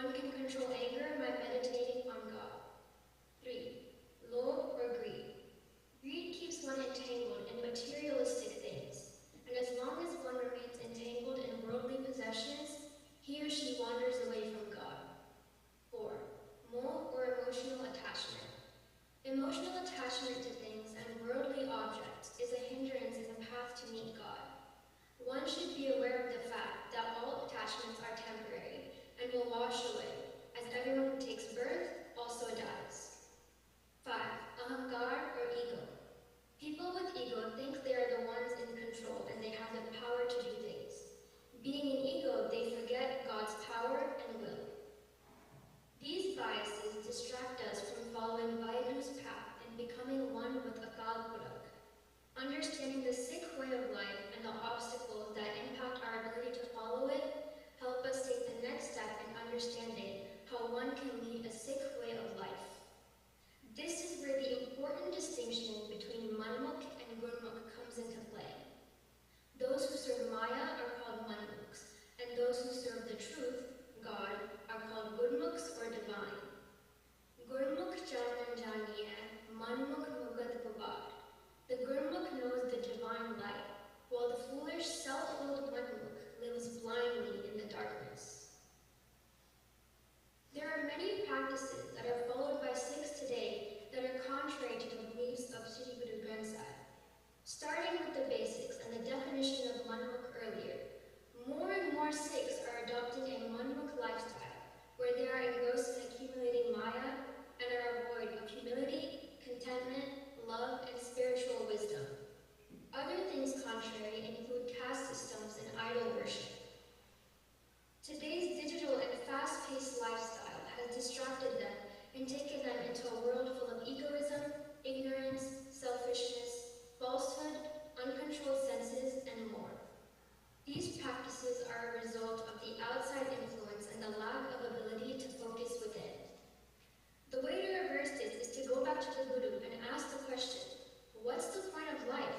One can control anger by meditating on God. 3. Lobe or greed. Greed keeps one entangled in materialistic things, and as long as one remains entangled in worldly possessions, he or she wanders away from God. 4. Mo or emotional attachment. Emotional attachment to things and worldly objects is a hindrance in the path to meet God. One should be aware of the fact that all attachments are temporary and will wash away, as everyone who takes birth also dies. 5. Ahankar or ego. People with ego think they are the ones in control and they have the power to do things. Being in ego, they forget God's power and will. These biases distract us from following Vaiguru's path and becoming one with Akal Purakh. Understanding the Sikh way of life and the obstacles that impact our ability to follow it help us take the next step in understanding how one can lead a Sikh way of life. This is where the important distinction between Manmukh and Gurmukh comes into play. Those who serve Maya are called Manmukhs, and those who serve the truth, God, are called Gurmukhs or divine. Gurmukh janan janiye, Manmukh mugat babad. The Gurmukh knows the divine light, while the foolish, self-willed Manmukh lives blindly in the darkness. There are many practices that are followed by Sikhs today that are contrary to the beliefs of Sri Guru Granth Sahib. Starting with the basics and the definition of Manmukh earlier, more and more Sikhs are adopting a Manmukh lifestyle, where they are engrossed in accumulating Maya and are void of humility, contentment, love, and spiritual wisdom. Other things contrary include caste systems and idol worship. Today's digital and fast-paced lifestyle has distracted them and taken them into a world full of egoism, ignorance, selfishness, falsehood, uncontrolled senses, and more. These practices are a result of the outside influence and the lack of ability to focus within. The way to reverse this is to go back to the Guru and ask the question, what's the point of life?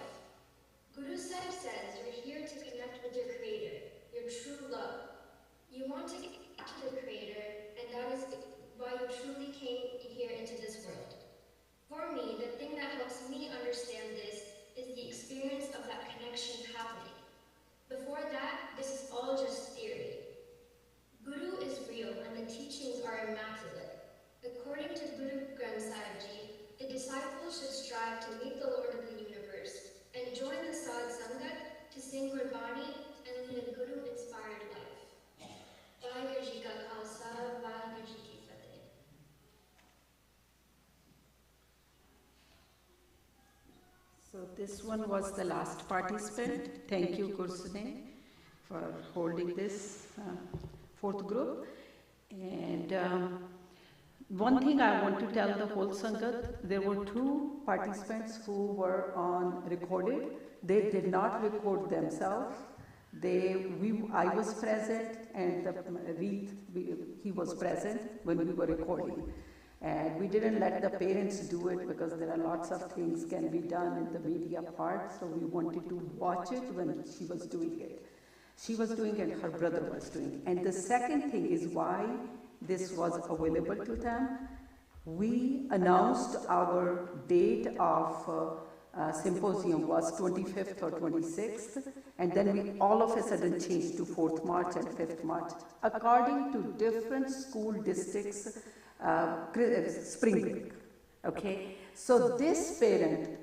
Guru Sahib says you're here to connect with your Creator, your true love. You want to get back to the Creator, and that is why you truly came here into this world. For me, the thing that helps me understand this is the experience of that connection happening. Before that, this is all just theory. Guru is real and the teachings are immaculate. According to Guru Granth Sahib Ji, the disciples should strive to meet the Lord of the universe and join the Sadh Sangat to sing Gurbani and lead a Guru-inspired life. Vaheguru Ji Ka Khalsa, Vaheguru Ji Ki Fateh. So this one was the last participant. Thank you, Gursune, for holding this fourth group. And one thing I want to tell the whole Sangat, there were 2 participants who were on recorded. They did not record themselves. I was present and he was present when we were recording. And we didn't let the parents do it because there are lots of things can be done in the media part. So we wanted to watch it when she was doing it. She was doing it, her brother was doing it. And the second thing is why this was available to them. We announced our date of symposium was 25th or 26th, and then we all of a sudden changed to 4th March and 5th March, according to different school districts' spring break. Okay, so this parent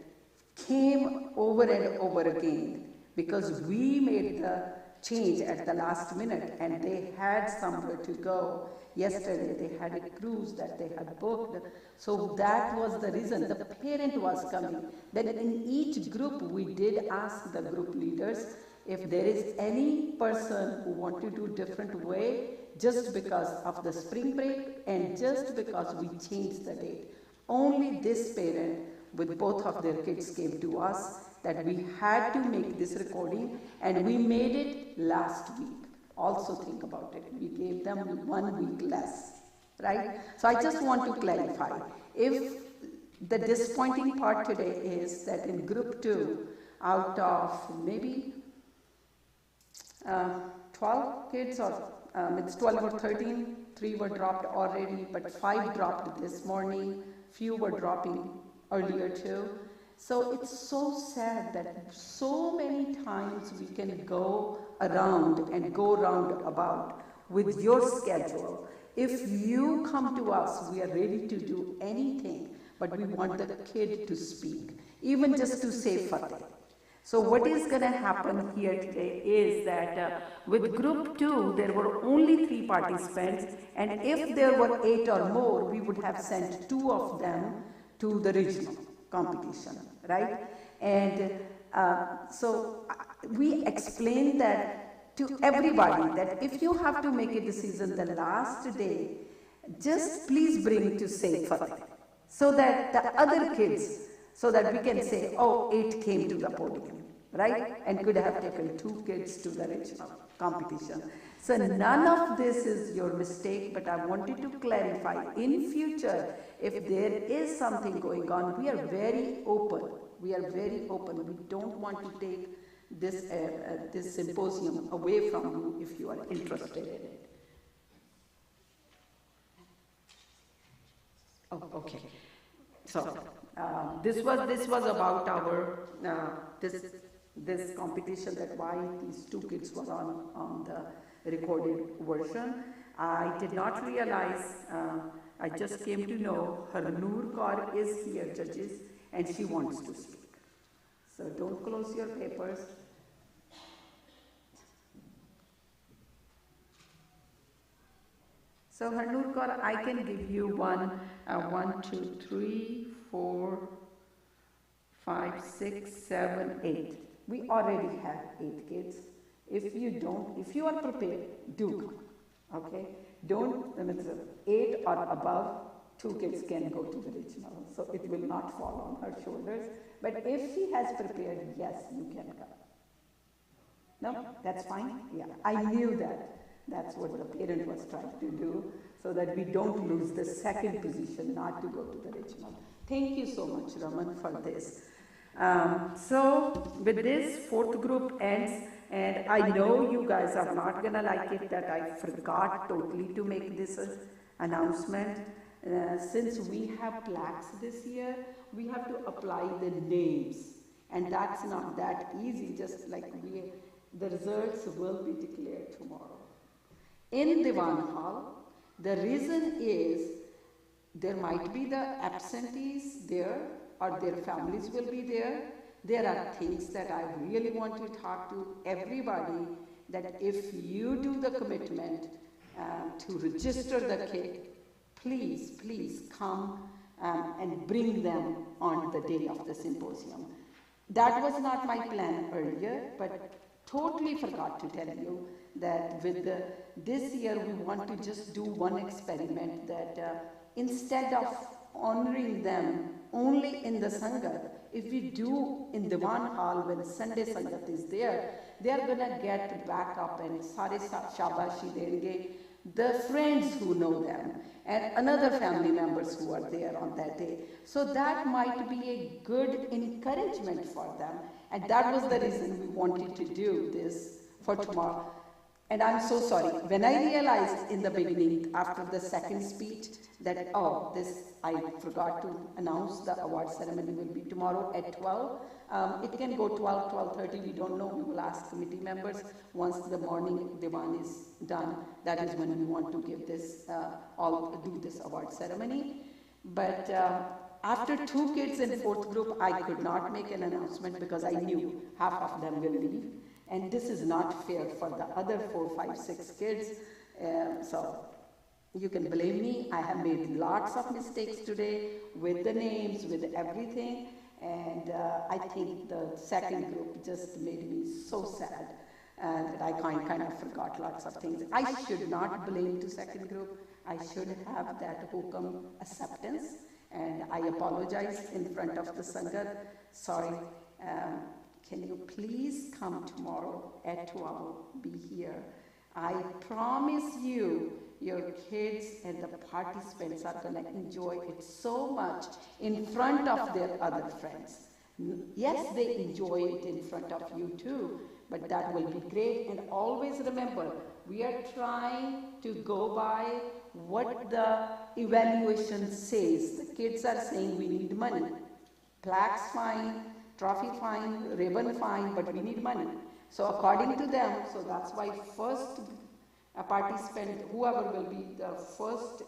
came over and over again because we made the change at the last minute and they had somewhere to go. Yesterday they had a cruise that they had booked. So that was the reason the parent was coming. Then in each group we did ask the group leaders if there is any person who want to do different way just because of the spring break and just because we changed the date. Only this parent with both of their kids came to us that we had to make this recording and we made it last week. Also think about it. We gave them 1 week less, right? So I just want to clarify. If the disappointing part today is that in group 2, out of maybe 12 kids or it's 12 or 13, 3 were dropped already, but 5 dropped this morning, few were dropping earlier too. So it's so sad that so many times we can go around and go round about with your schedule. If you come to us, we are ready to do anything, but we want the kid to speak, even just to say Fateh. So what is going to happen here today is that with group 2, there were only 3 participants, and if there were 8 or more, we would have sent 2 of them to the regional competition, right? And so we explained that to everybody, that if you have to make a decision the last day, just please bring to say Fateh, so that the other kids, so that we can say, oh, 8 came to the podium, right? And could have taken 2 kids to the regional competition. So none of this is your mistake, but I wanted to clarify, in future, if there is something going on, we are very open. We are very open. We don't want to take this, this symposium away from you if you are interested in it. Oh, okay. So this was about our this competition, that why these 2 kids were on the recorded version. I did not realize. I just came to know Harnoor Kaur is here, judges, and she wants to speak. So don't close your papers. So Harnoor Kaur, I can give you 1, 2, 3, 4, 5, 6, 7, 8. We already have 8 kids. If you are prepared, do come. Okay? Don't, 8 or above, 2 kids can go to the regional. So it will not fall on her shoulders. But if she has prepared, yes, you can come. No? That's fine? Yeah. I knew that. That's what the parent was trying to do, so that we don't lose the second position not to go to the regional. Thank you so much, Raman, for this. So with this, 4th group ends, and I know you guys are not going to like it that I forgot totally to make this announcement. Since we have plaques this year, we have to apply the names, and that's not that easy, just like the results will be declared tomorrow. In Diwan Hall, the reason is there might be the absentees there, or their families will be there. There are things that I really want to talk to everybody, that if you do the commitment to register the kid, please come and bring them on the day of the symposium. That was not my plan earlier, but totally forgot to tell you that with this year we want to just do one experiment, that instead of honoring them only in the Sangat, if we do in Diwan Hall when Sunday Sangat is there, they are going to get back up and sare shabashi denge, the friends who know them and another family members who are there on that day. So that might be a good encouragement for them, and that was the reason we wanted to do this for tomorrow. And I'm so sorry, when I realized in the beginning after the second speech that, oh, I forgot to announce the award ceremony will be tomorrow at 12. It can go 12, 12:30, we don't know. We will ask committee members. Once the morning Diwan is done, that is when we want to give this, do this award ceremony. But after 2 kids in 4th group, I could not make an announcement because I knew half of them will leave. And this is not fair for the other 4, 5, 6 kids. So you can blame me. I have made lots of mistakes today with the names, with everything. And I think the second group just made me so sad that I kind of forgot lots of things. I should not blame the second group. I should have that hukam acceptance. And I apologize in front of the Sangat. Sorry. Can you please come tomorrow at 12, be here. I promise you, your kids and the participants are going to enjoy it so much in front of their other friends. Yes, they enjoy it in front of you too, but that will be great. And always remember, we are trying to go by what the evaluation says. The kids are saying we need money. Plaques fine, trophy fine, ribbon fine, but we need money. So according to them, so that's why first participant, whoever will be the first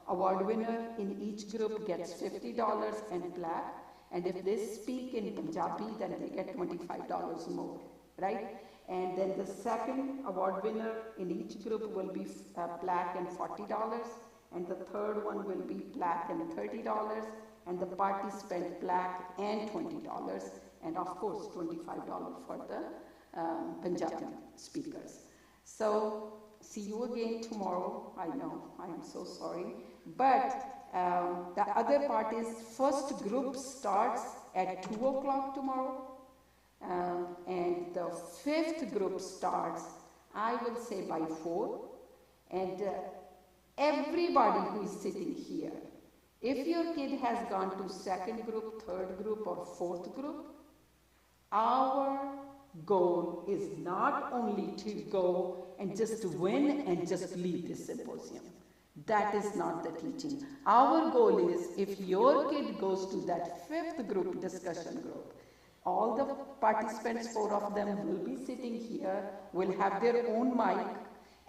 award winner in each group gets $50 and plaque. And if they speak in Punjabi, then they get $25 more, right? And then the second award winner in each group will be plaque and $40. And the third one will be plaque and $30. And the participant plaque and $20. And of course, $25 for the Punjabi speakers. So, see you again tomorrow. I know, I am so sorry. But the other part is first group starts at 2 o'clock tomorrow. And the fifth group starts, I will say, by 4. And everybody who is sitting here, if your kid has gone to second group, third group, or fourth group, our goal is not only to go and just win and just leave this symposium. That is not the teaching. Our goal is, if your kid goes to that fifth group, discussion group, all the participants, 4 of them will be sitting here, will have their own mic,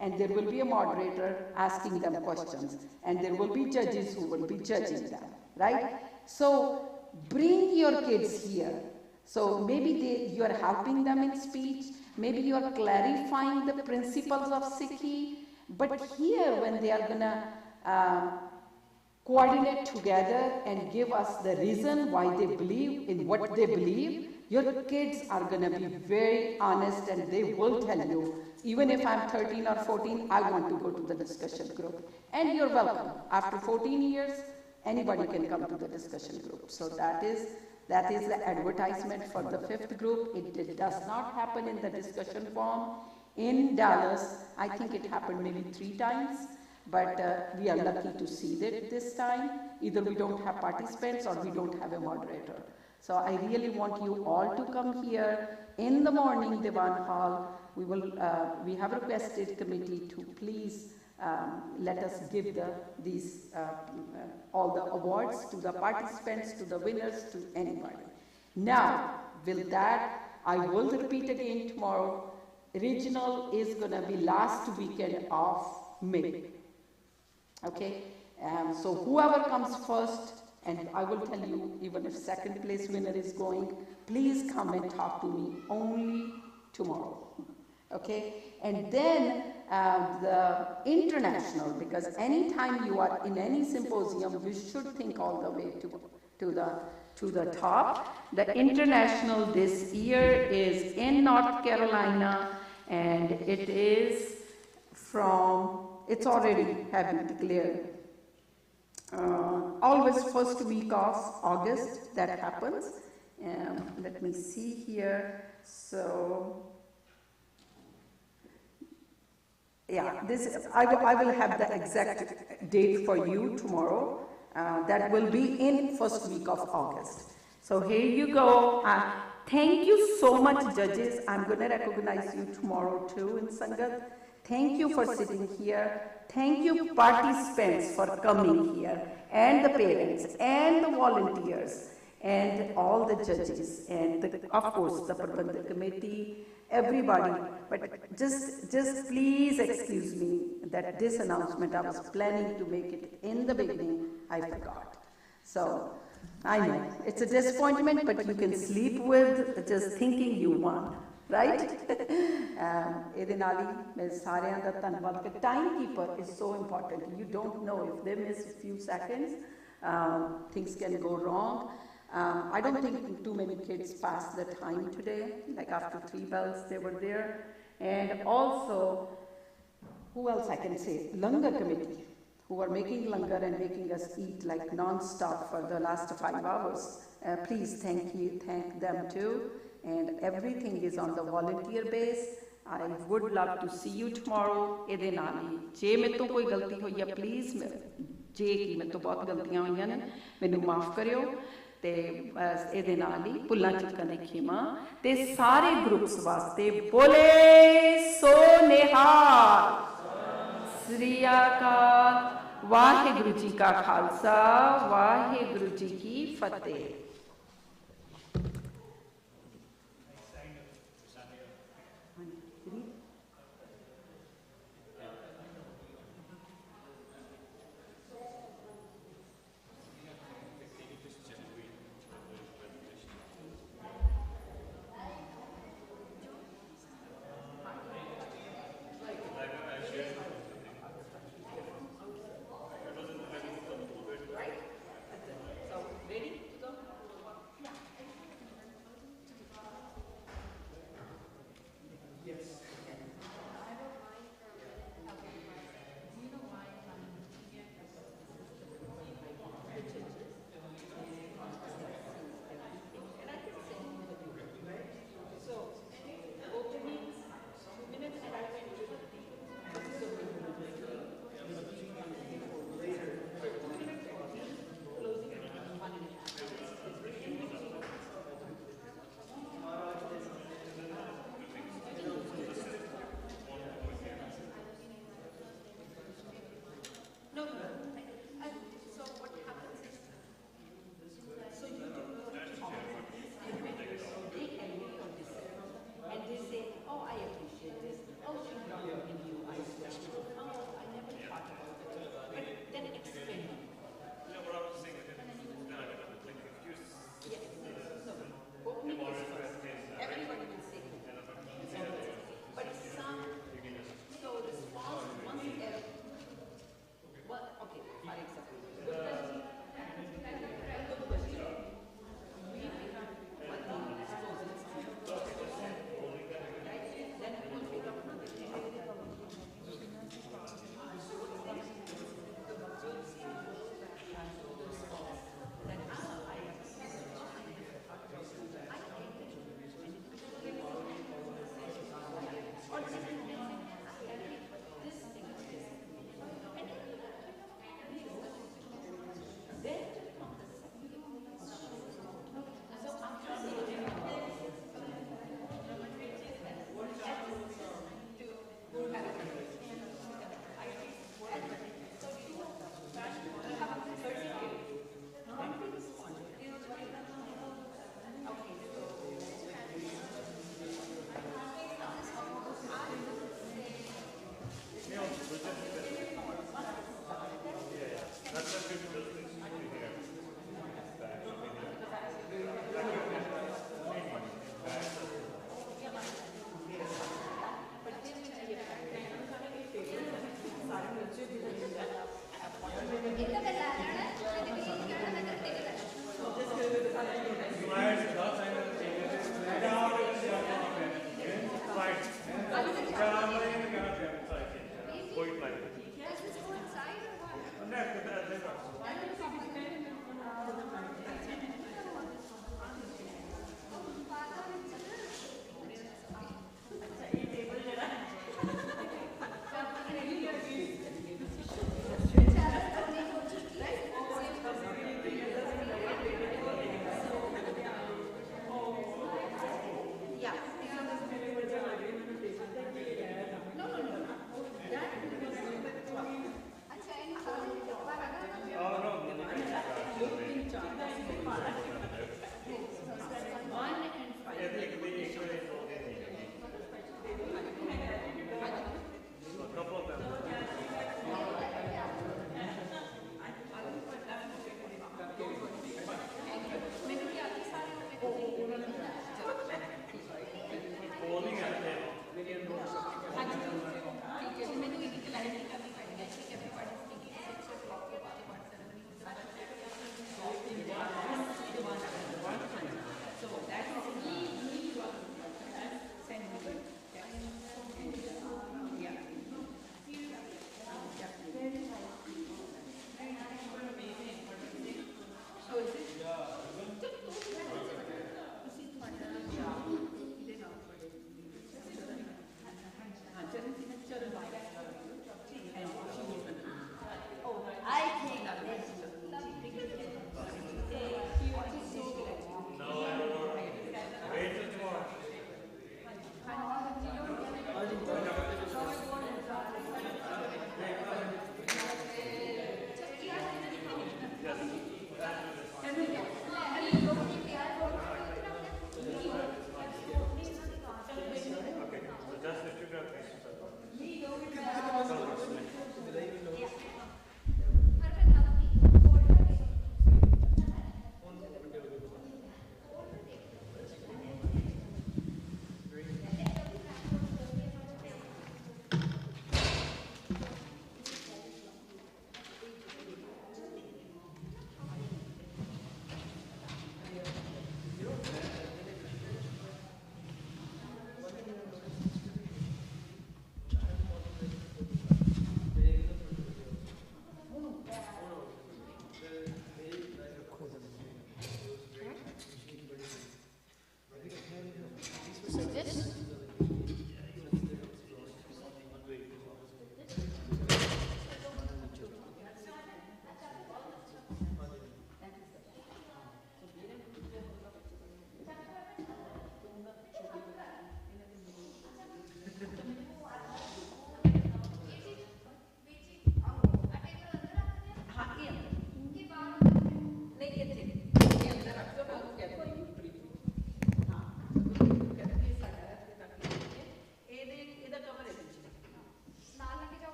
and there will be a moderator asking them questions, and there will be judges who will be judging them, right? So bring your kids here. So maybe you are helping them in speech, maybe you are clarifying the principles of Sikhi, but here when they are gonna coordinate together and give us the reason why they believe in what they believe, your kids are gonna be very honest and they will tell you, even if I'm 13 or 14, I want to go to the discussion group. And you're welcome. After 14 years, anybody can come to the discussion group. So that is the advertisement for the fifth group. It does not happen in the discussion forum in Dallas. I think it happened maybe 3 times, but we are lucky to see it this time. Either we don't have participants or we don't have a moderator. So I really want you all to come here in the morning, Diwan Hall. We have requested committee to please let us give all the awards to the participants, to the winners, to anybody. Now, with that, I will repeat again tomorrow. Regional is going to be last weekend of May. Okay? So whoever comes first, and I will tell you, even if second place winner is going, please come and talk to me only tomorrow. Okay? And then the international, because anytime you are in any symposium, you should think all the way to the top. The international this year is in North Carolina, and it is it's already have been declared. Always first week of August that happens. Let me see here. So, yeah, I will have the exact date for you tomorrow. That will be in first week of August. So here you go. Thank you so much, judges. I'm going to recognize you tomorrow too in Sangat. Thank you for sitting here. Thank you, participants, for coming here, and the parents, and the volunteers, and all the judges, and of course the Prabandhak committee, everybody. But just please excuse me that this announcement, I was planning to make it in the beginning, I forgot. So I know it's a disappointment, but you can sleep with just thinking you won. Right? Timekeeper is so important. You don't know if they miss a few seconds, things can go wrong. I don't think too many kids passed the time today. Like after 3 bells, they were there. And also, who else I can say? Langar committee, who are making langar and making us eat like non-stop for the last 5 hours. Please thank them too. And everything is on the volunteer base. I would love to see you tomorrow. Ede naali je mere to koi galti hoyi hai, please je ki mere to bahut galtiyan hoiyan ne, mainu maaf karyo. ਤੇ ਬਸ ਇਹਦੇ ਨਾਲ ਹੀ ਭੁੱਲਾਂ ਚੁੱਕਣ ਦੀ ਖਿਮਾ ਤੇ ਸਾਰੇ groups ਵਾਸਤੇ ਬੋਲੇ ਸੋ ਨਿਹਾਲ ਸ੍ਰੀ ਅਕਾਲ ਵਾਹਿਗੁਰੂ ਜੀ ਕਾ ਖਾਲਸਾ ਵਾਹਿਗੁਰੂ ਜੀ ਕੀ ਫਤਿਹ।